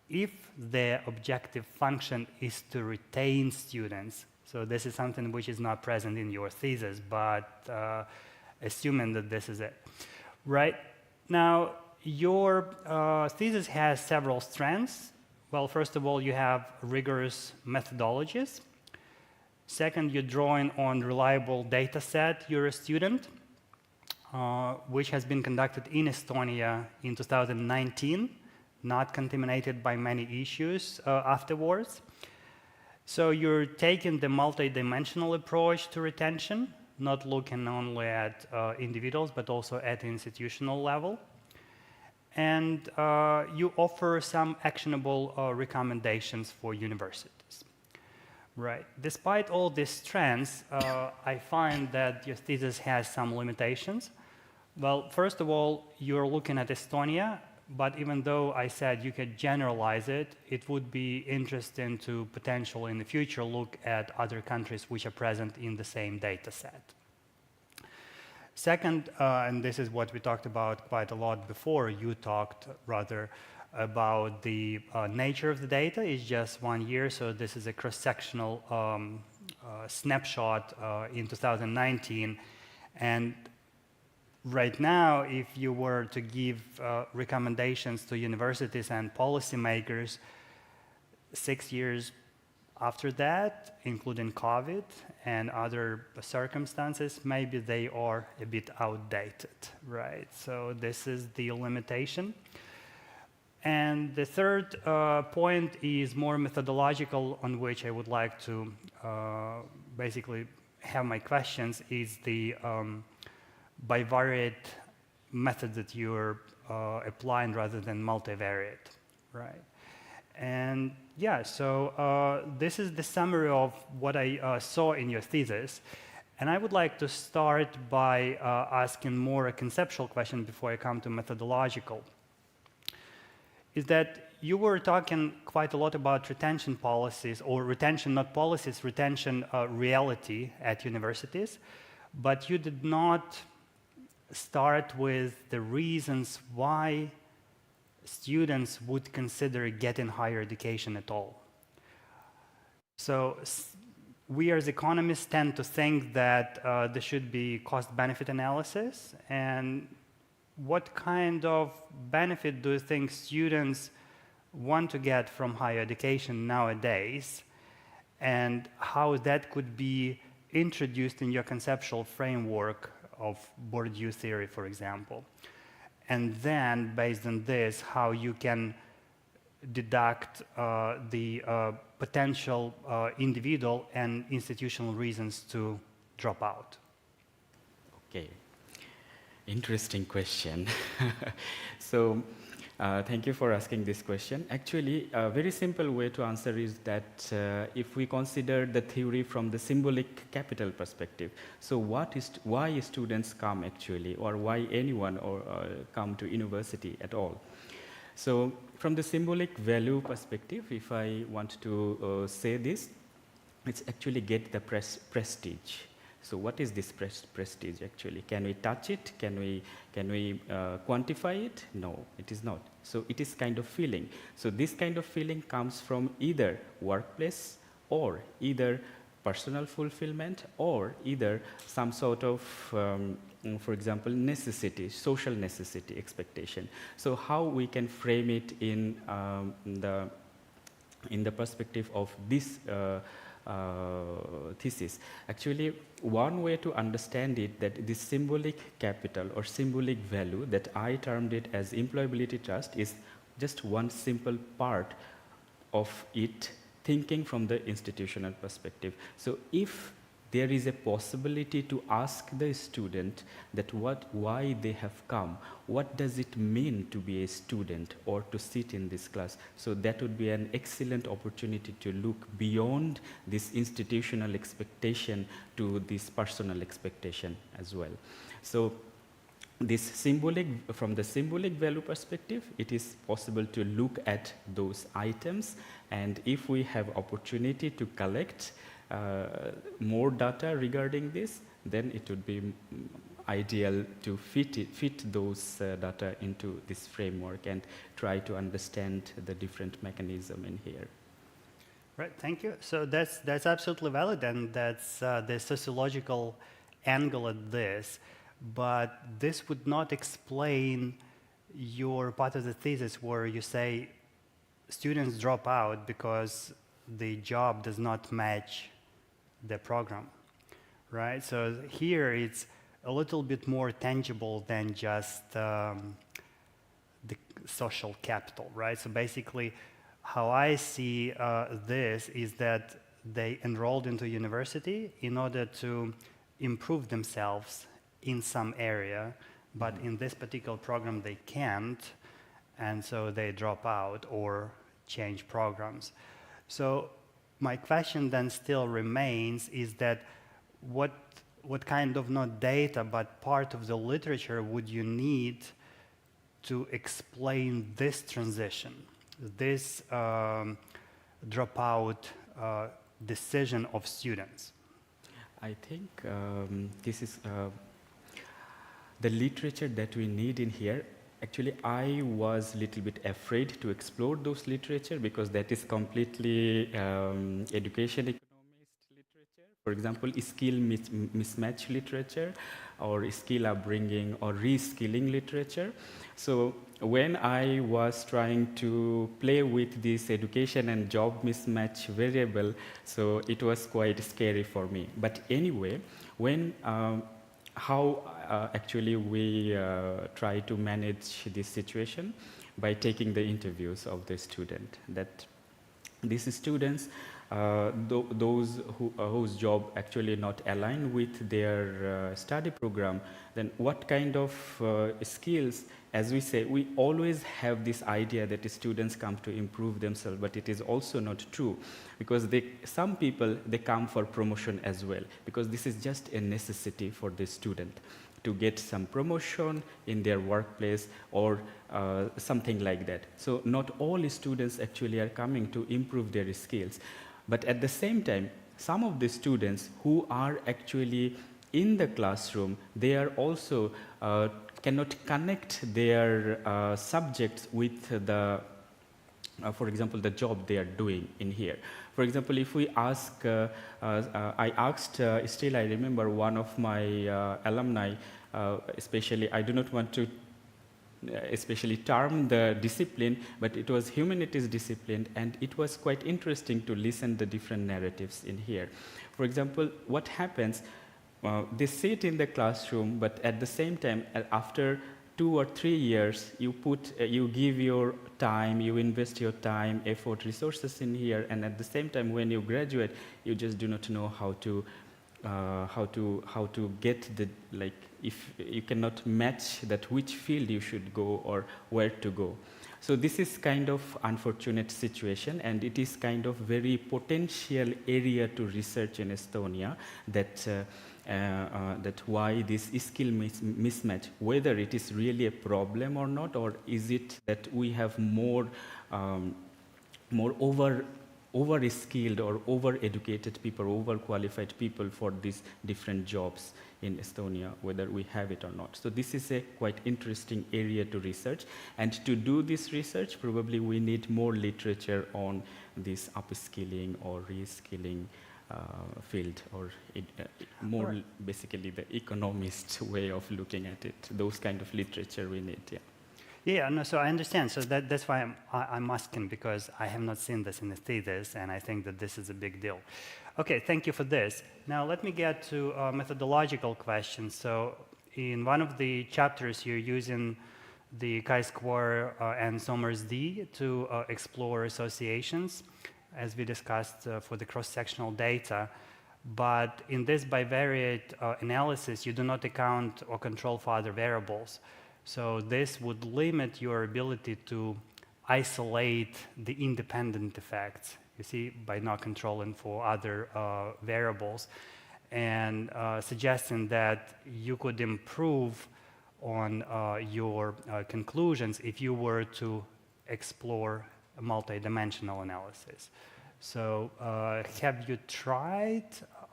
if their objective function is to retain students. So this is something which is not present in your thesis, but assuming that this is it. Right, now your thesis has several strengths. Well, first of all, you have rigorous methodologies. Second, you're drawing on reliable data set. You're a student, which has been conducted in Estonia in 2019, not contaminated by many issues afterwards. So you're taking the multidimensional approach to retention, not looking only at individuals, but also at the institutional level. And you offer some actionable recommendations for universities. Right. Despite all these strengths, I find that your thesis has some limitations. Well, first of all, you're looking at Estonia, but even though I said you could generalize it, it would be interesting to potentially in the future look at other countries which are present in the same data set. Second, and this is what we talked about quite a lot before, you talked rather about the nature of the data. It's just 1 year, so this is a cross-sectional snapshot in 2019. And right now, if you were to give recommendations to universities and policymakers 6 years after that, including COVID and other circumstances, maybe they are a bit outdated, right? So this is the limitation. And the third point is more methodological, on which I would like to basically have my questions, is the bivariate method that you're applying rather than multivariate, right? And yeah, so this is the summary of what I saw in your thesis. And I would like to start by asking more a conceptual question before I come to methodological. Is that you were talking quite a lot about retention policies, or retention, not policies, retention reality at universities, but you did not start with the reasons why students would consider getting higher education at all. So we as economists tend to think that there should be cost-benefit analysis, and what kind of benefit do you think students want to get from higher education nowadays, and how that could be introduced in your conceptual framework of Bourdieu theory, for example? And then, based on this, how you can deduct the potential individual and institutional reasons to drop out? Okay. Interesting question. So, thank you for asking this question. Actually, a very simple way to answer is that if we consider the theory from the symbolic capital perspective, so why students come actually, or why anyone come to university at all? So, from the symbolic value perspective, if I want to say this, it's actually get the prestige. So what is this prestige actually? Can we touch it? Can we quantify it? No, it is not. So it is kind of feeling. So this kind of feeling comes from either workplace or either personal fulfillment or either some sort of, for example, necessity, social necessity, expectation. So how we can frame it in the perspective of this thesis. Actually, one way to understand it, that this symbolic capital or symbolic value that I termed it as employability trust, is just one simple part of it, thinking from the institutional perspective. So if there is a possibility to ask the student that why they have come, what does it mean to be a student or to sit in this class? So that would be an excellent opportunity to look beyond this institutional expectation to this personal expectation as well. So this symbolic, from the symbolic value perspective, it is possible to look at those items, and if we have opportunity to collect more data regarding this, then it would be ideal to fit those data into this framework and try to understand the different mechanism in here. Right, thank you. So that's absolutely valid, and that's the sociological angle at this. But this would not explain your part of the thesis where you say students drop out because the job does not match the program, right? So here it's a little bit more tangible than just the social capital, right? So basically, how I see this is that they enrolled into university in order to improve themselves in some area, but in this particular program they can't, and so they drop out or change programs. So my question then still remains is that what kind of, not data, but part of the literature would you need to explain this transition, this dropout decision of students? I think this is the literature that we need in here. Actually, I was a little bit afraid to explore those literature because that is completely education economist literature. For example, skill mismatch literature or skill upbringing or reskilling literature. So when I was trying to play with this education and job mismatch variable, so it was quite scary for me. But anyway, when how actually we try to manage this situation by taking the interviews of the student. That these students, those whose job actually not aligned with their study program, then what kind of skills, as we say, we always have this idea that the students come to improve themselves, but it is also not true, because some people, they come for promotion as well, because this is just a necessity for the student to get some promotion in their workplace or something like that. So not all students actually are coming to improve their skills. But at the same time, some of the students who are actually in the classroom, they are also cannot connect their subjects with the, for example, the job they are doing in here. For example, if we ask, I asked, still I remember one of my alumni, especially, I do not want to especially term the discipline, but it was humanities discipline, and it was quite interesting to listen the different narratives in here. For example, what happens, they sit in the classroom, but at the same time, after 2 or 3 years, you give your time, you invest your time, effort, resources in here, and at the same time, when you graduate, you just do not know how to get the, like, if you cannot match that which field you should go or where to go. So this is kind of unfortunate situation, and it is kind of very potential area to research in Estonia, that that why this skill mismatch, whether it is really a problem or not, or is it that we have more over-skilled or over-educated people, over-qualified people for these different jobs in Estonia, whether we have it or not. So this is a quite interesting area to research. And to do this research, probably we need more literature on this upskilling or reskilling field, or more basically the economist way of looking at it. Those kind of literature we need, yeah. Yeah, no, so I understand. So that's why I'm asking, because I have not seen this in the thesis, and I think that this is a big deal. Okay, thank you for this. Now let me get to methodological questions. So in one of the chapters, you're using the chi-square and Somers D to explore associations, as we discussed for the cross-sectional data. But in this bivariate analysis, you do not account or control for other variables. So this would limit your ability to isolate the independent effects, you see, by not controlling for other variables, and suggesting that you could improve on your conclusions if you were to explore a multidimensional analysis. So have you tried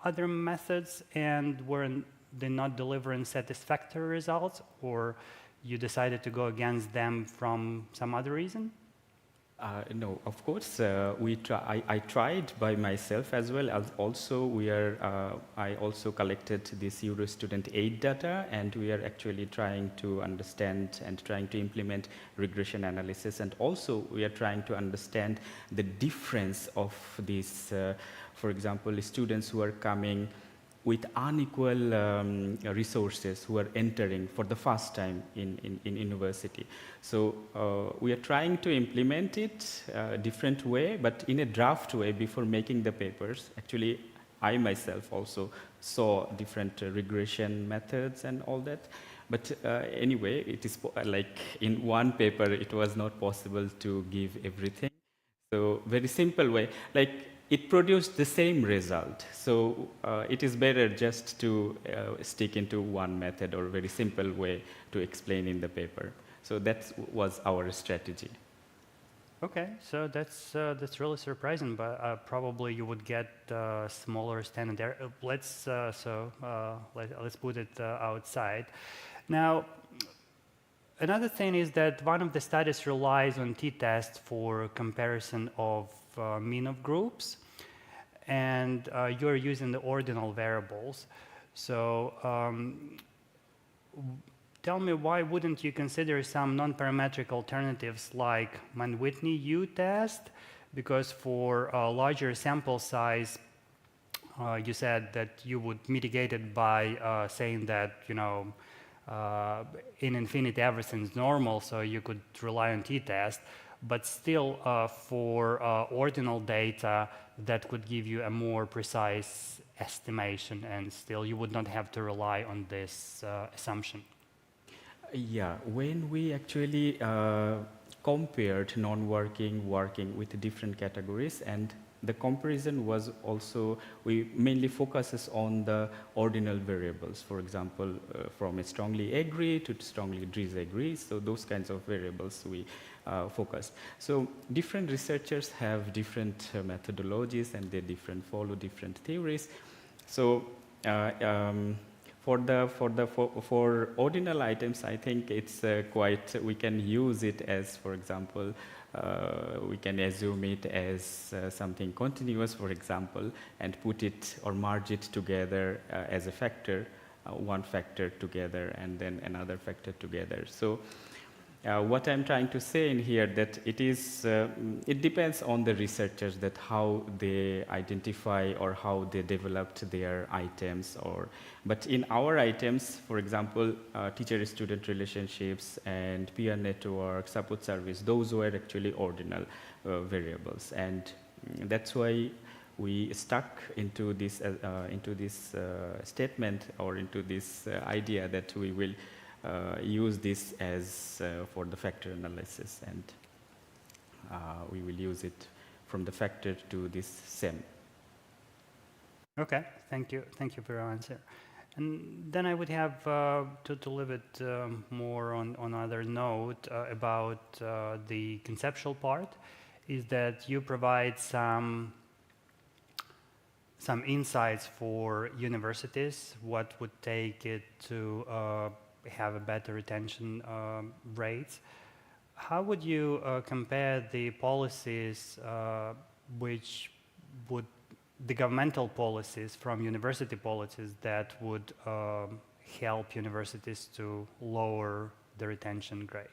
other methods, and were they not delivering satisfactory results, or you decided to go against them from some other reason? No, of course, I tried by myself as well. As also, I also collected this Euro student aid data, and we are actually trying to understand and trying to implement regression analysis. And also, we are trying to understand the difference of these, for example, students who are coming with unequal resources, who are entering for the first time in university. So we are trying to implement it a different way, but in a draft way before making the papers. Actually, I myself also saw different regression methods and all that. But anyway, it is like in one paper, it was not possible to give everything. So very simple way, like it produced the same result. So it is better just to stick into one method or very simple way to explain in the paper. So that was our strategy. Okay, so that's really surprising, but probably you would get smaller standard error. Let's put it outside. Now, another thing is that one of the studies relies on t-test for comparison of mean of groups, and you're using the ordinal variables. So tell me, why wouldn't you consider some non-parametric alternatives like Mann-Whitney U-test? Because for a larger sample size, you said that you would mitigate it by saying that, you know, in infinity everything's normal, so you could rely on t-test. But still, for ordinal data, that could give you a more precise estimation, and still you would not have to rely on this assumption. Yeah, when we actually compared non-working, working with different categories, and the comparison was also, we mainly focuses on the ordinal variables. For example, from a strongly agree to strongly disagree. So those kinds of variables we focused. So different researchers have different methodologies, and they follow different theories. So for ordinal items, I think it's quite, we can use it as, for example, we can assume it as something continuous, for example, and put it or merge it together as a factor, one factor together and then another factor together. So what I'm trying to say in here, that it is, it depends on the researchers, that how they identify or how they developed their items. But in our items, for example, teacher-student relationships and peer network, support service, those were actually ordinal variables, and that's why we stuck into this statement, or into this idea that we will use this as for the factor analysis, and we will use it from the factor to this SEM. Okay, thank you for your answer. And then I would have to leave it more on another note about the conceptual part. is that you provide some insights for universities, what would take it to have a better retention rates. How would you compare the policies the governmental policies from university policies that would help universities to lower the retention grades?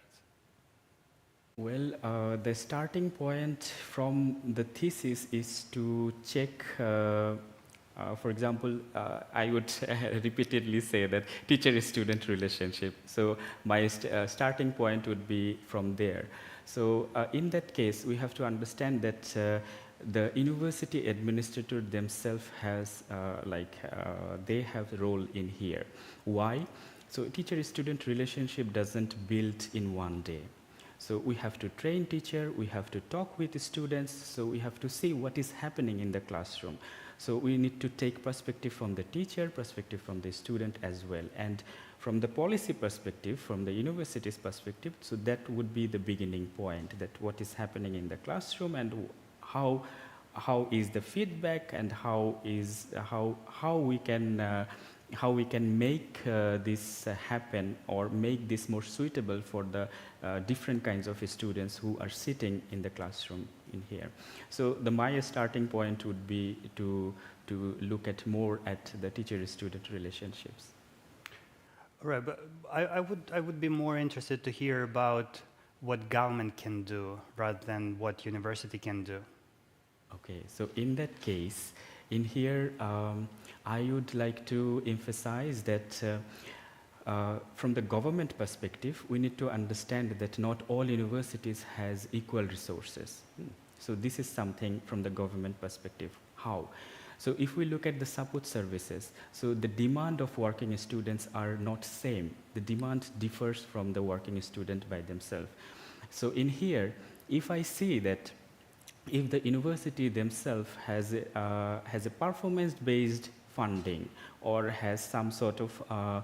Well, the starting point from the thesis is to check, for example, I would repeatedly say that teacher-student relationship. So my starting point would be from there. So in that case, we have to understand that the university administrator themselves has, they have a role in here. Why? So teacher-student relationship doesn't build in one day. So we have to train teacher, we have to talk with the students, so we have to see what is happening in the classroom. So we need to take perspective from the teacher, perspective from the student as well. And from the policy perspective, from the university's perspective, so that would be the beginning point, that what is happening in the classroom and how is the feedback and how we can make this happen or make this more suitable for the different kinds of students who are sitting in the classroom in here. So my starting point would be to look at more at the teacher-student relationships. Right, but I would be more interested to hear about what government can do rather than what university can do. Okay, so in that case, in here, I would like to emphasize that from the government perspective, we need to understand that not all universities has equal resources. So this is something from the government perspective. How? So if we look at the support services, so the demand of working students are not same. The demand differs from the working student by themselves. So in here, if I see that if the university themselves has a performance-based funding or has some sort of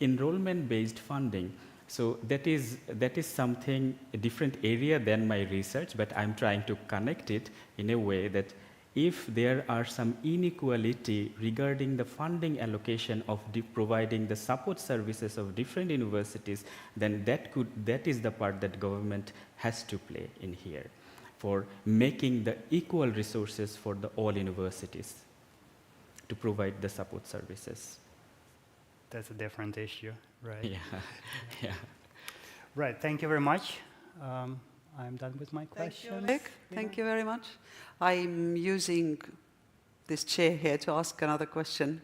enrollment-based funding, so that is something a different area than my research, but I'm trying to connect it in a way that if there are some inequality regarding the funding allocation of providing the support services of different universities, then that is the part that government has to play in here for making the equal resources for all universities to provide the support services. That's a different issue, right? Yeah, yeah. Right, thank you very much. I'm done with my Thank you, questions. Oleg. Thank you very much. I'm using this chair here to ask another question.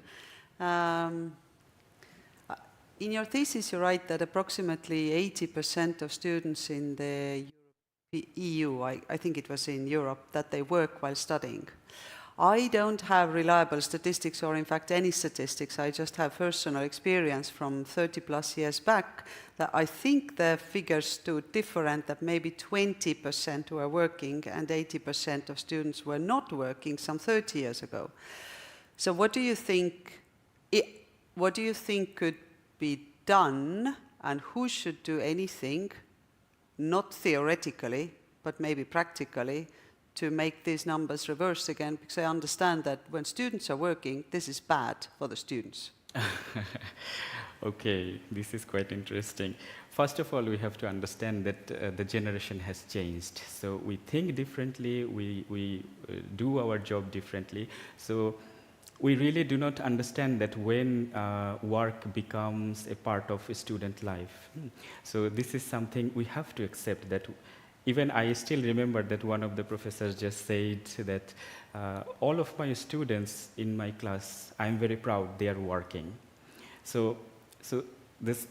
In your thesis, you write that approximately 80% of students in the EU, I think it was in Europe, that they work while studying. I don't have reliable statistics or in fact any statistics. I just have personal experience from 30 plus years back that I think the figures stood different, that maybe 20% were working and 80% of students were not working some 30 years ago. So what do you think could be done and who should do anything, not theoretically, but maybe practically, to make these numbers reverse again, because I understand that when students are working, this is bad for the students. Okay, this is quite interesting. First of all, we have to understand that the generation has changed. So we think differently, we do our job differently. So we really do not understand that when work becomes a part of a student life. So this is something we have to accept, that even I still remember that one of the professors just said that all of my students in my class, I'm very proud they are working. So this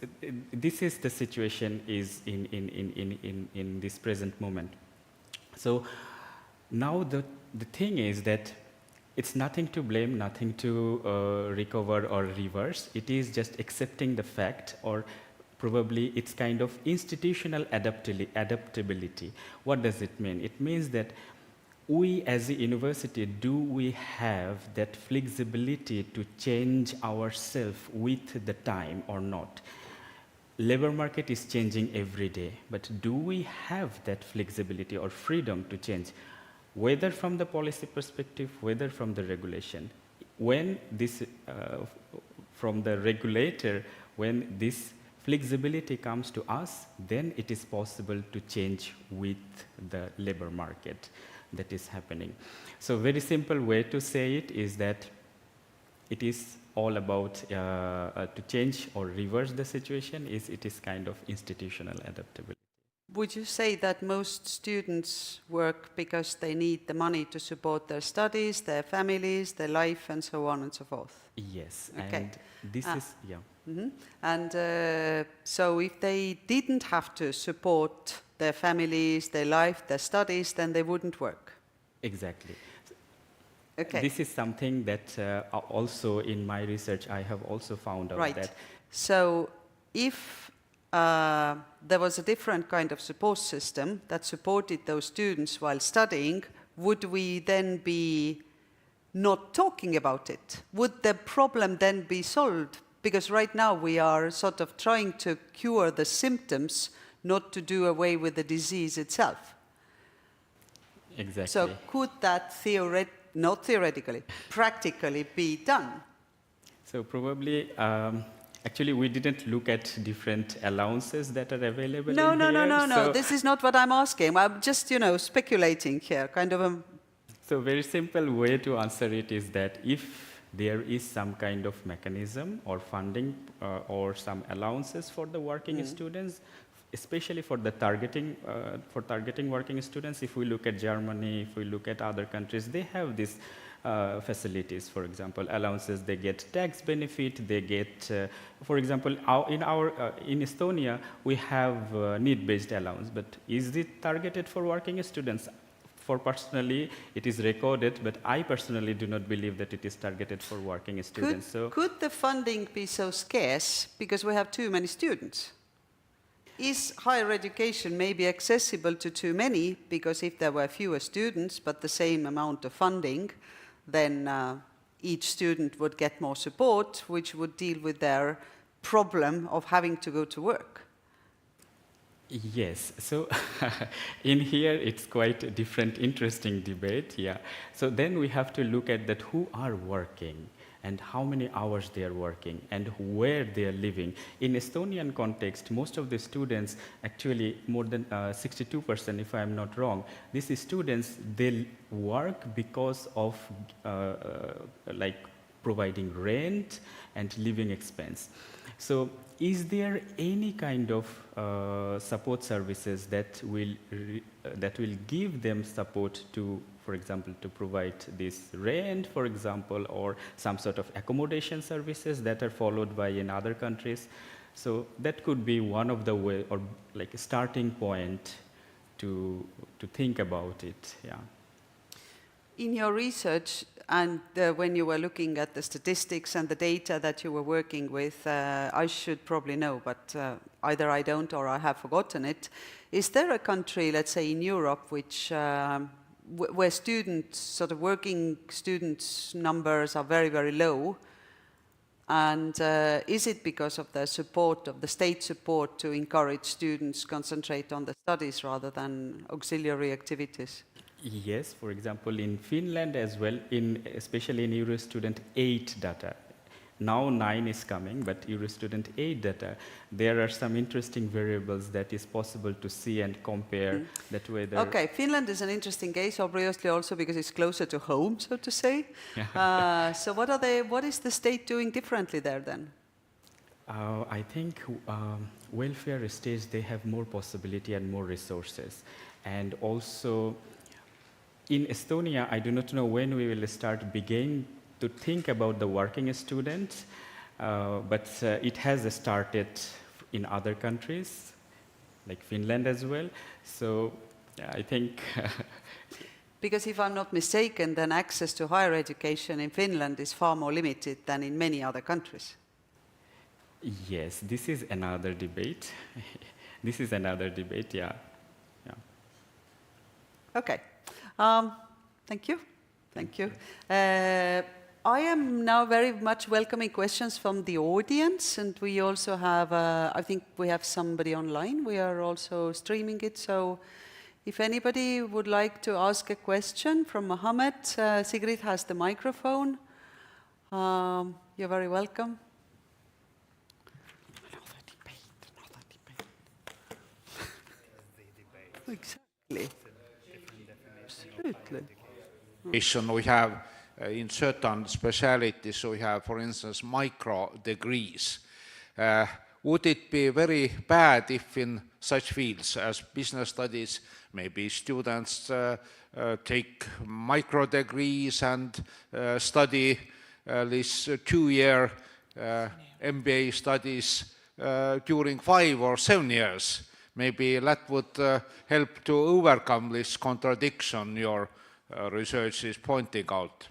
is the situation is in this present moment. So now the thing is that it's nothing to blame, nothing to recover or reverse. It is just accepting the fact, or probably it's kind of institutional adaptability. What does it mean? It means that we as a university, do we have that flexibility to change ourselves with the time or not? labor market is changing every day, but do we have that flexibility or freedom to change, whether from the policy perspective, whether from the regulation? When this, from the regulator, when this flexibility comes to us, then it is possible to change with the labor market that is happening. So very simple way to say it is that it is all about to change or reverse the situation, it is kind of institutional adaptability. Would you say that most students work because they need the money to support their studies, their families, their life, and so on and so forth? Yes, Okay. and this is, yeah. Mm-hmm. And so if they didn't have to support their families, their life, their studies, then they wouldn't work? Exactly. Okay. This is something that also in my research I have also found out Right. that. So if there was a different kind of support system that supported those students while studying, would we then be not talking about it? Would the problem then be solved? Because right now we are sort of trying to cure the symptoms, not to do away with the disease itself. Exactly. So could that not theoretically, practically be done? So probably, actually we didn't look at different allowances that are available No, in no, here. no. So This is not what I'm asking. I'm just, speculating here, kind of a... So very simple way to answer it is that if there is some kind of mechanism or funding or some allowances for the working students, especially for the targeting working students, if we look at Germany, if we look at other countries, they have these facilities. For example, allowances, they get tax benefit, they get, for example, in Estonia, we have need-based allowance, but is it targeted for working students? For personally, it is recorded, but I personally do not believe that it is targeted for working students. Could the funding be so scarce because we have too many students? Is higher education maybe accessible to too many? Because if there were fewer students but the same amount of funding, then each student would get more support, which would deal with their problem of having to go to work. Yes, so in here it's quite a different, interesting debate, yeah. So then we have to look at that who are working and how many hours they are working and where they are living. In Estonian context, most of the students, actually more than 62%, if I am not wrong, these students, they work because of like providing rent and living expense. So is there any kind of support services that will give them support to, for example, to provide this rent, for example, or some sort of accommodation services that are followed by in other countries? So that could be one of the way, or like a starting point to think about it. Yeah. In your research, and when you were looking at the statistics and the data that you were working with, I should probably know, but either I don't or I have forgotten it. Is there a country, let's say in Europe, which where students, sort of working students' numbers are very, very low? And is it because of the support, of the state support to encourage students concentrate on the studies rather than auxiliary activities? Yes, for example, in Finland as well, especially in Eurostudent 8 data. Now 9 is coming, but Eurostudent 8 data, there are some interesting variables that is possible to see and compare that whether... Okay, Finland is an interesting case, obviously also because it's closer to home, so to say. So what is the state doing differently there then? I think welfare states, they have more possibility and more resources. And also, in Estonia, I do not know when we will begin to think about the working student, but it has started in other countries, like Finland as well. So I think... Because if I'm not mistaken, then access to higher education in Finland is far more limited than in many other countries. Yes, this is another debate. This is another debate, yeah. Okay. Thank you. Thank you. I am now very much welcoming questions from the audience, and we also have, I think we have somebody online. We are also streaming it, so if anybody would like to ask a question from Mohammad, Sigrid has the microphone. You're very welcome. Exactly. Absolutely. We have in certain specialities, we have, for instance, micro degrees. Would it be very bad if in such fields as business studies, maybe students take micro degrees and study this 2-year MBA studies during 5 or 7 years? Maybe that would help to overcome this contradiction your research is pointing out.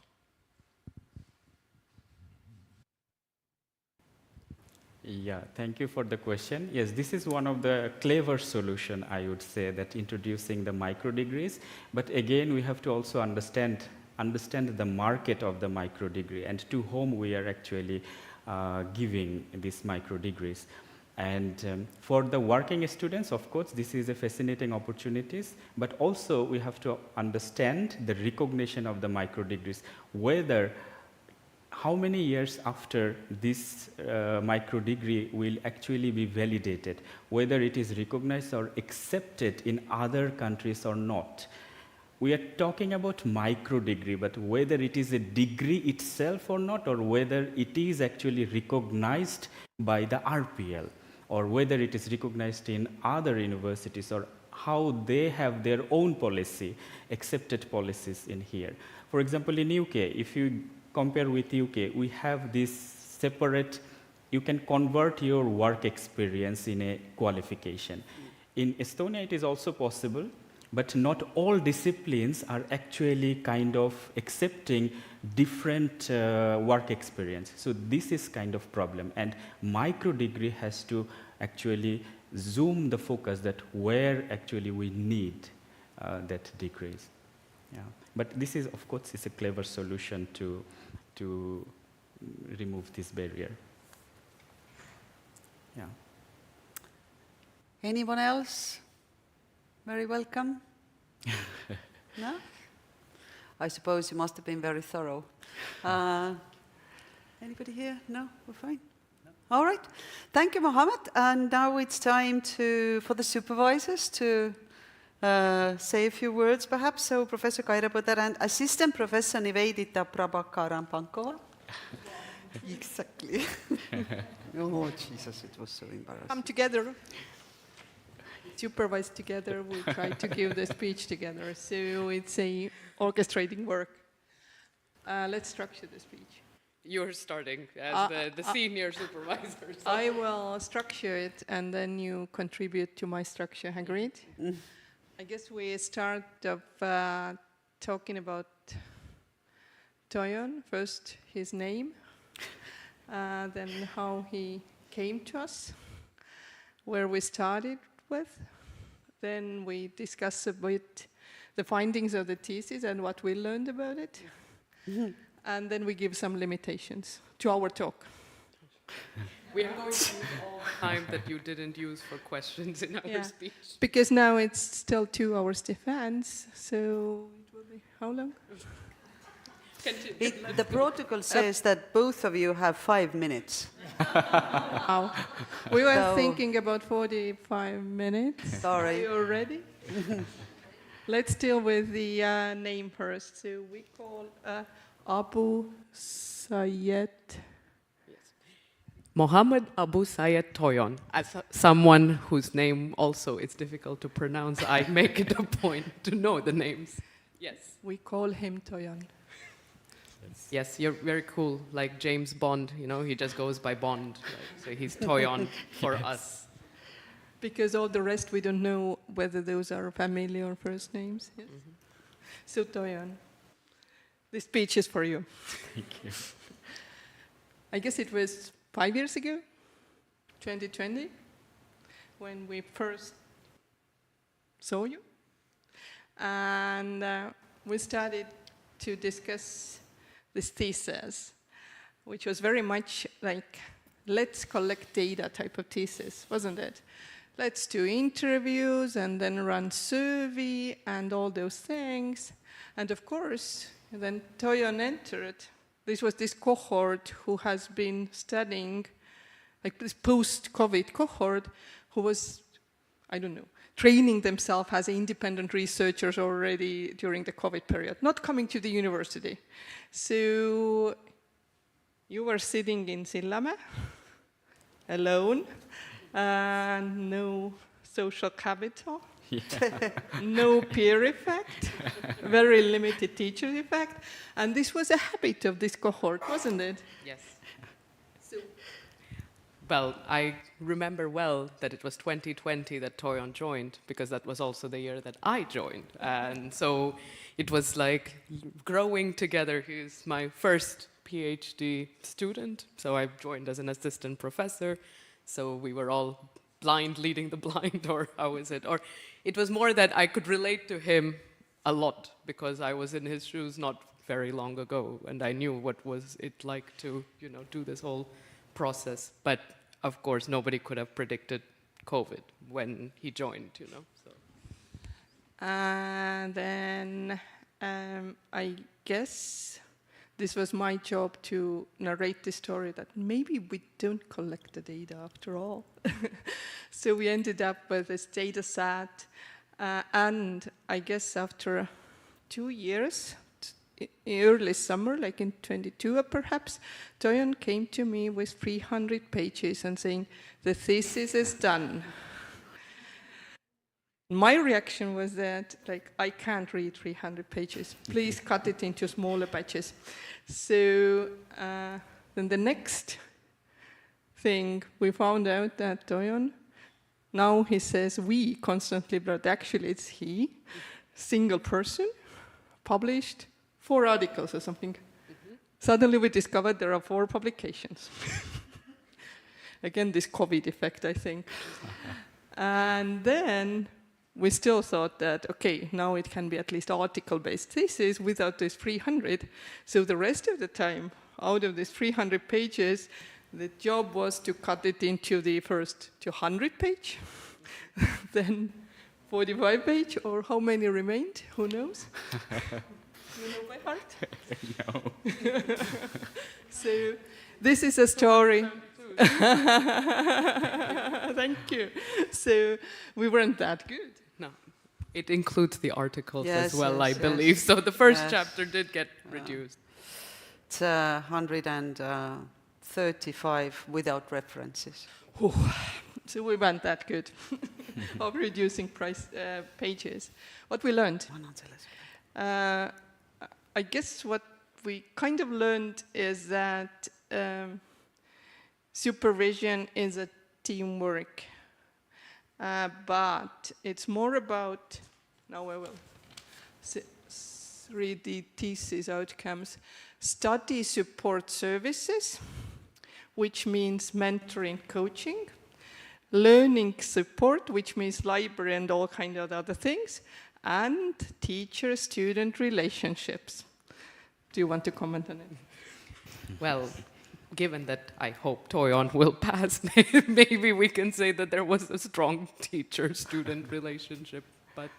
Yeah, thank you for the question. Yes, this is one of the clever solution, I would say, that introducing the micro degrees. But again, we have to also understand the market of the micro degree and to whom we are actually giving these micro degrees. And for the working students, of course, this is a fascinating opportunities, but also we have to understand the recognition of the micro degrees, whether how many years after this micro degree will actually be validated, whether it is recognized or accepted in other countries or not. We are talking about micro degree, but whether it is a degree itself or not, or whether it is actually recognized by the RPL, or whether it is recognized in other universities, or how they have their own policy, accepted policies in here. For example, in UK, if you compare with UK, we have this separate, you can convert your work experience in a qualification. In Estonia, it is also possible, but not all disciplines are actually kind of accepting different work experience. So this is kind of problem, and micro degree has to actually zoom the focus that where actually we need that degrees. Yeah. But this is, of course, is a clever solution to remove this barrier. Yeah. Anyone else? Very welcome. No? I suppose you must have been very thorough. Anybody here? No? We're fine? No. All right. Thank you, Mohammad. And now it's time for the supervisors to say a few words, perhaps. So, Professor Kaire Põder and Assistant Professor Niveditha Prabakaran Pankova. Exactly. Oh, Jesus, it was so embarrassing. Come together. Supervise together, we try to give the speech together. So it's a orchestrating work. Let's structure the speech. You're starting as the senior supervisor. So. I will structure it and then you contribute to my structure. Agreed? I guess we start of talking about Toyon. First, his name, then how he came to us, where we started with. Then we discuss a bit the findings of the thesis and what we learned about it. And then we give some limitations to our talk. We are going to use all the time that you didn't use for questions in our speech. Because now it's still 2 hours defense, so it will be how long? The protocol says that both of you have 5 minutes. Wow. We were thinking about 45 minutes. Sorry. Are you ready? Let's deal with the name first. So we call Abu Sayed. Mohammad Abu Sayed Toyon. As someone whose name also is difficult to pronounce, I make it a point to know the names. Yes. We call him Toyon. Yes, you're very cool, like James Bond, you know, he just goes by Bond. Like, so he's Toyon for us. Because all the rest we don't know whether those are family or first names. Yes? So Toyon, this speech is for you. Thank you. I guess it was 5 years ago, 2020, when we first saw you. And we started to discuss this thesis, which was very much like, let's collect data type of thesis, wasn't it? Let's do interviews and then run survey and all those things. And of course, then Toyon entered. This was this cohort who has been studying, like this post-COVID cohort, who was, I don't know, training themselves as independent researchers already during the COVID period, not coming to the university. So you were sitting in Sillamäe, alone, and no social capital, no peer effect, very limited teacher effect, and this was a habit of this cohort, wasn't it? Yes. Well, I remember well that it was 2020 that Toyon joined, because that was also the year that I joined. And so it was like growing together. He was my first Ph.D. student, so I joined as an assistant professor. So we were all blind leading the blind, or how is it? Or it was more that I could relate to him a lot, because I was in his shoes not very long ago, and I knew what was it like to, do this whole process. But of course, nobody could have predicted COVID when he joined, So. And then I guess this was my job to narrate the story that maybe we don't collect the data after all. So we ended up with this data set, and I guess after 2 years, early summer, like in 22 perhaps, Toyon came to me with 300 pages and saying, the thesis is done. My reaction was that, like, I can't read 300 pages. Please cut it into smaller batches. So then the next thing, we found out that Toyon, now he says we constantly, but actually it's he, single person, published 4 articles or something. Mm-hmm. Suddenly we discovered there are 4 publications. Again, this COVID effect, I think. And then we still thought that, okay, now it can be at least article-based thesis without this 300. So the rest of the time, out of these 300 pages, the job was to cut it into the first 200 page, then 45 page, or how many remained, who knows? You know by heart? No. So this is a story. Thank you. So we weren't that good. No, it includes the articles Yes, as well, yes, I believe. yes. So the first Yes. chapter did get reduced. It's 135 without references. So we weren't that good of reducing pages. What we learned? I guess what we kind of learned is that supervision is a teamwork, but it's more about, now I will read the thesis outcomes, study support services, which means mentoring, coaching, learning support, which means library and all kind of other things, and teacher-student relationships. Do you want to comment on it? Well, given that I hope Toyon will pass, maybe we can say that there was a strong teacher-student relationship. But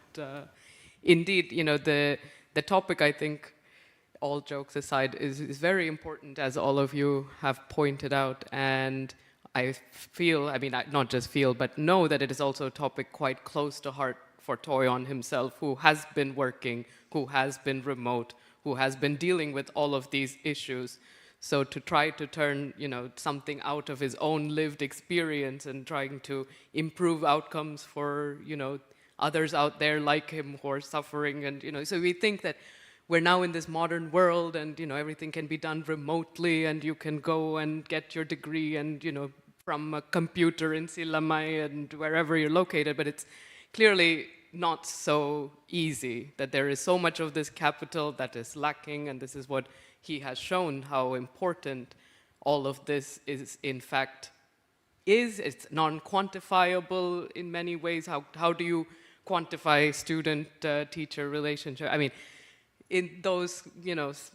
indeed, the topic, I think, all jokes aside, is very important, as all of you have pointed out. And I feel, not just feel, but know that it is also a topic quite close to heart for Toyon himself, who has been working, who has been remote, who has been dealing with all of these issues. So to try to turn, something out of his own lived experience and trying to improve outcomes for, others out there like him who are suffering. And, so we think that we're now in this modern world and, everything can be done remotely and you can go and get your degree and, from a computer in Sillamäe and wherever you're located. But it's clearly not so easy, that there is so much of this capital that is lacking, and this is what he has shown, how important all of this is, in fact, is. It's non-quantifiable in many ways. How do you quantify student-teacher relationship? in those,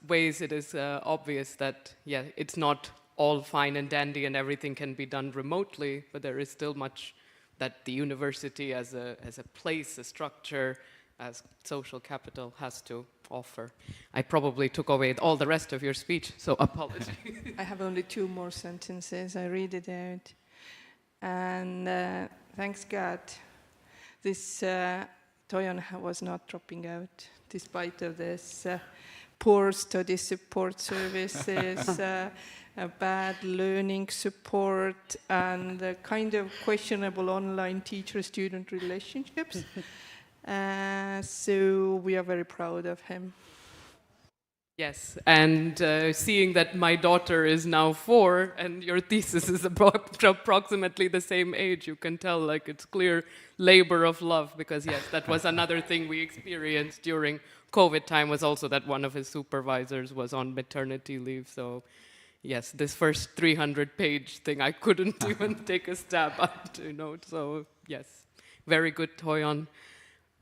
ways, it is obvious that, yeah, it's not all fine and dandy and everything can be done remotely, but there is still much that the university as a place, a structure, as social capital has to offer. I probably took away all the rest of your speech, so apologies. I have only 2 more sentences. I read it out. And thanks God, this Toyon was not dropping out, despite of this poor study support services, bad learning support, and kind of questionable online teacher-student relationships. So we are very proud of him. Yes, and seeing that my daughter is now 4 and your thesis is approximately the same age, you can tell like it's clear labor of love, because yes, that was another thing we experienced during COVID time, was also that one of his supervisors was on maternity leave. So yes, this first 300-page thing I couldn't even take a stab at, so yes, very good, Toyon.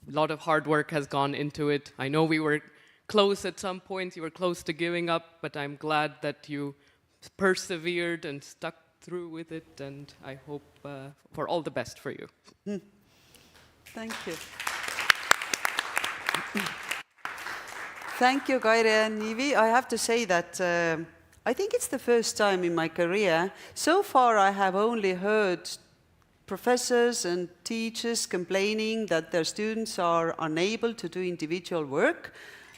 A lot of hard work has gone into it. I know we were close at some points, you were close to giving up, but I'm glad that you persevered and stuck through with it, and I hope for all the best for you. Thank you. Thank you, Kaire and Nivi. I have to say that I think it's the first time in my career. So far, I have only heard professors and teachers complaining that their students are unable to do individual work.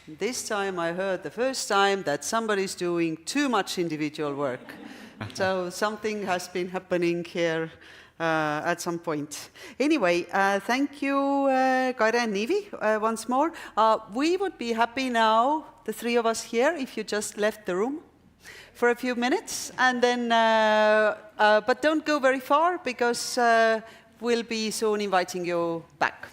This time I heard the first time that somebody's doing too much individual work. So something has been happening here at some point. Anyway, thank you, Kaire and Nivi, once more. We would be happy now, the 3 of us here, if you just left the room for a few minutes, and then, but don't go very far, because we'll be soon inviting you back.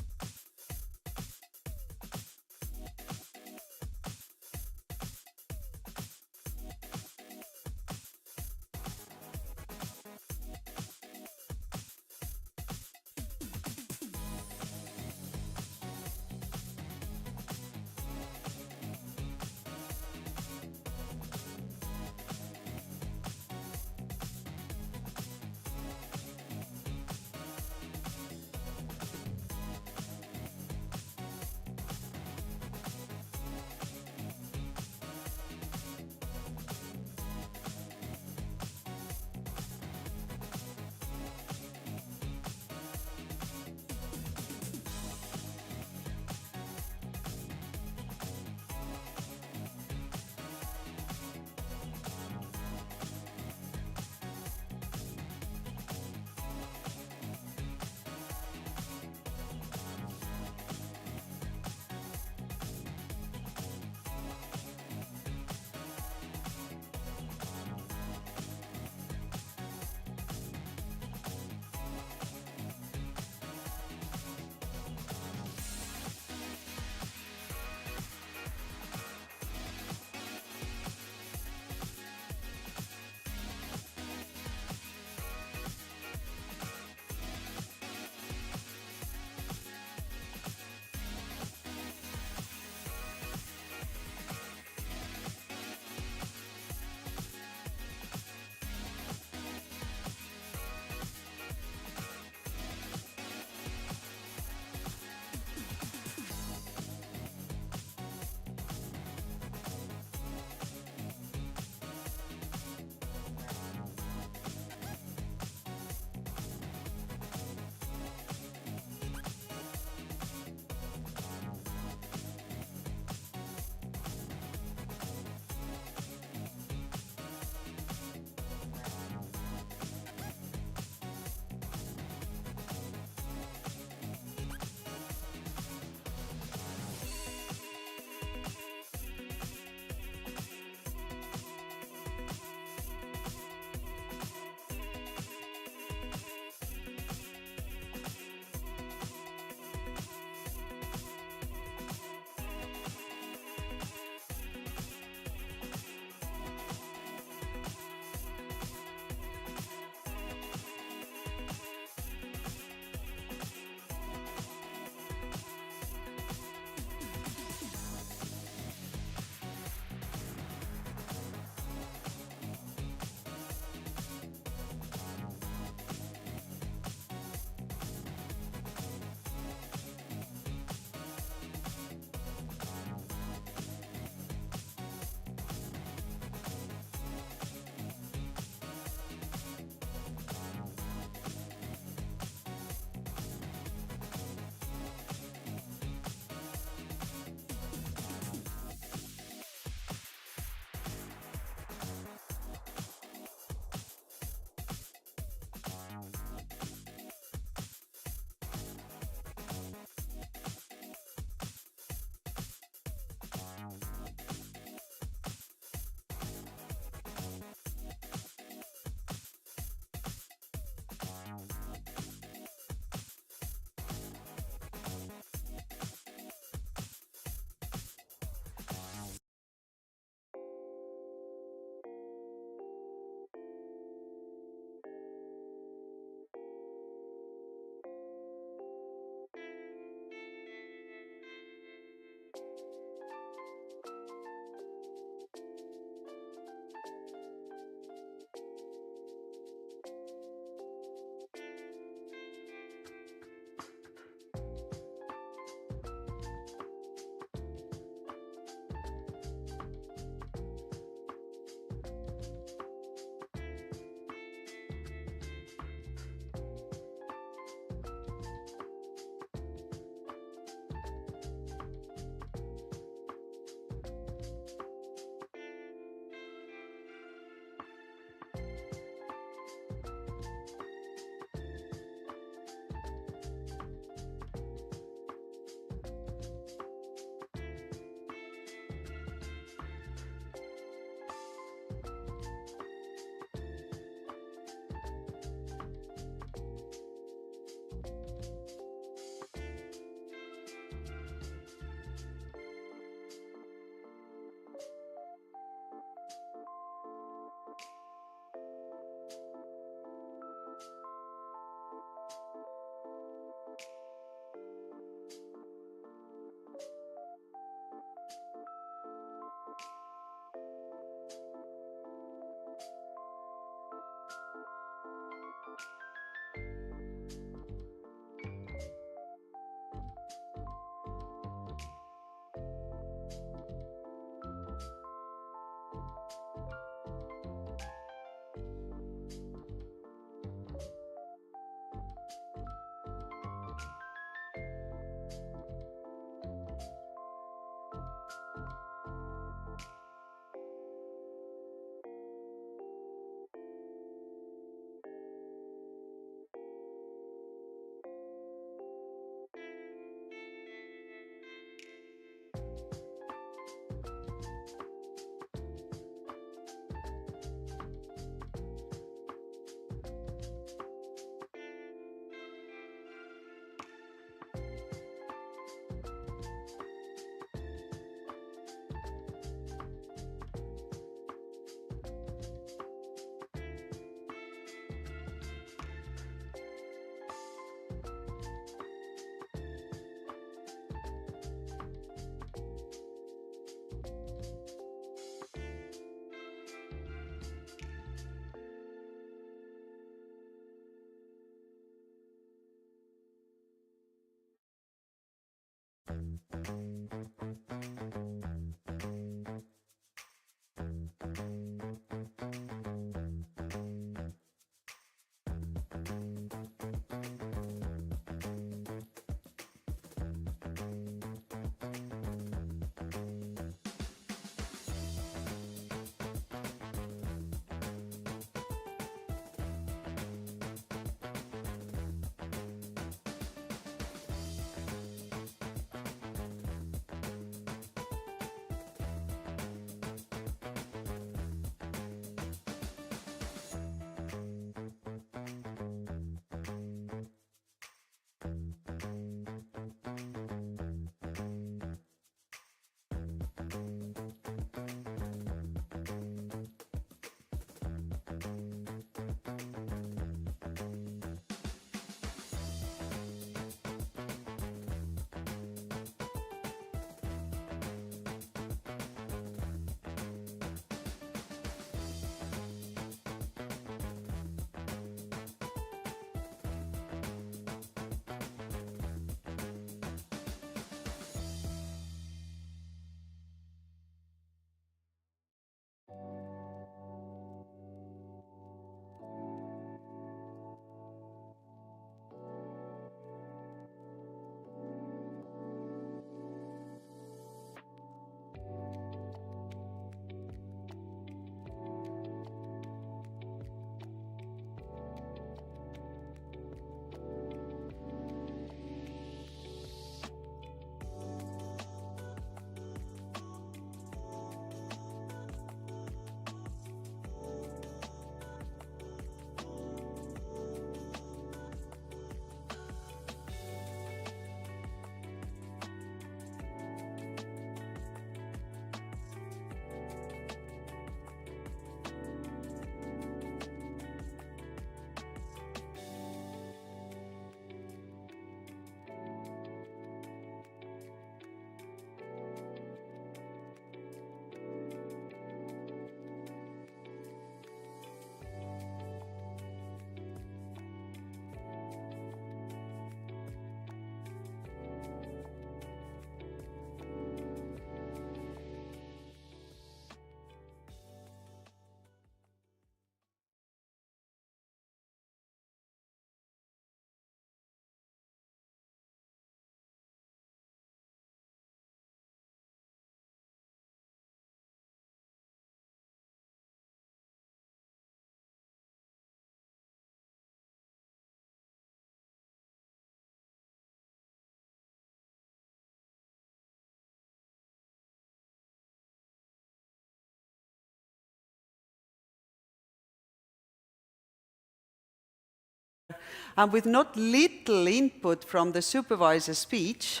and with not little input from the supervisor's speech,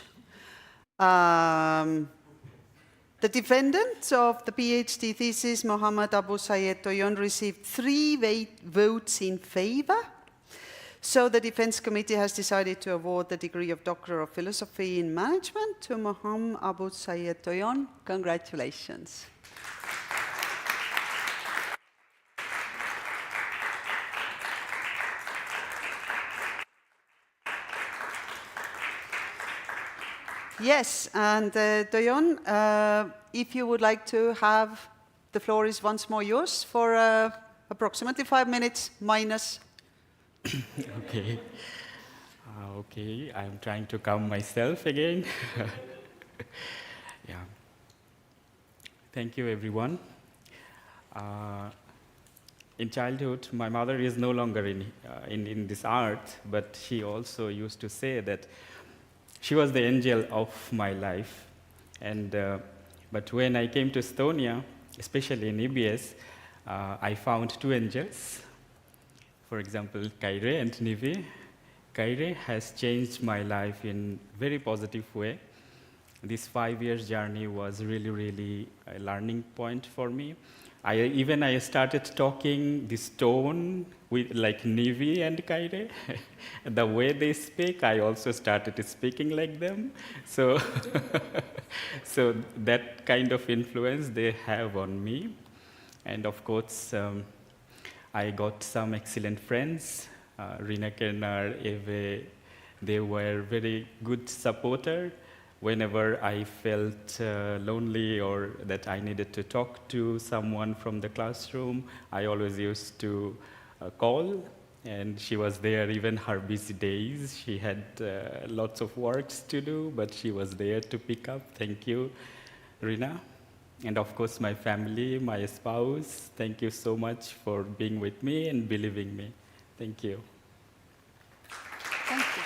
the defendant of the PhD thesis, Mohammad Abu Sayed Toyon, received 3 votes in favor. So the Defense Committee has decided to award the degree of Doctor of Philosophy in Management to Mohammad Abu Sayed Toyon. Congratulations. Yes, and Toyon, if you would like to have, the floor is once more yours for approximately 5 minutes minus. Okay. Okay, I'm trying to calm myself again. Yeah. Thank you, everyone. In childhood, my mother is no longer in this art, but she also used to say that she was the angel of my life. And, but when I came to Estonia, especially in EBS, I found 2 angels. For example, Kaire and Nive. Kaire has changed my life in very positive way. This 5 years journey was really, really a learning point for me. I started talking this tone with like Nive and Kaire. The way they speak, I also started speaking like them. So, so that kind of influence they have on me. And of course, I got some excellent friends. Rina Kernar, Eve, they were very good supporter. Whenever I felt lonely or that I needed to talk to someone from the classroom, I always used to call, and she was there even her busy days. She had lots of works to do, but she was there to pick up. Thank you, Rina. And of course, my family, my spouse, thank you so much for being with me and believing me. Thank you. Thank you.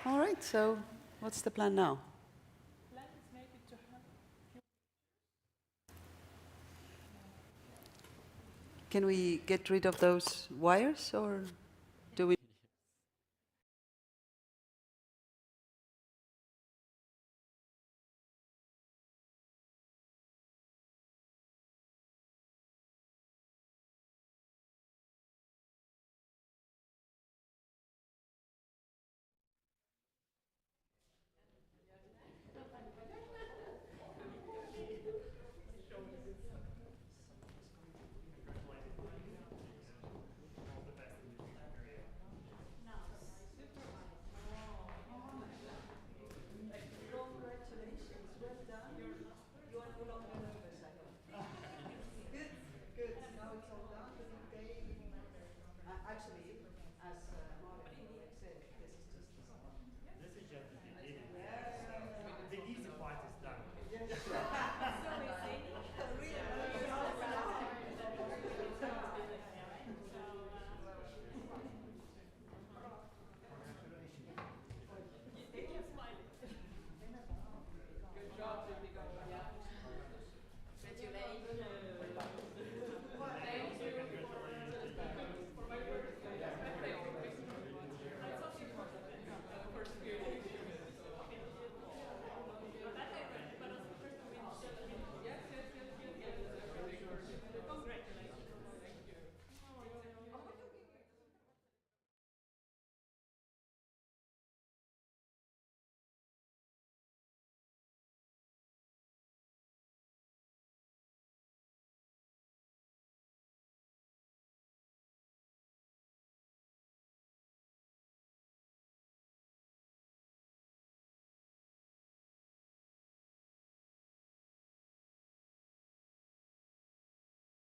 All right, so what's the plan now? Can we get rid of those wires, or?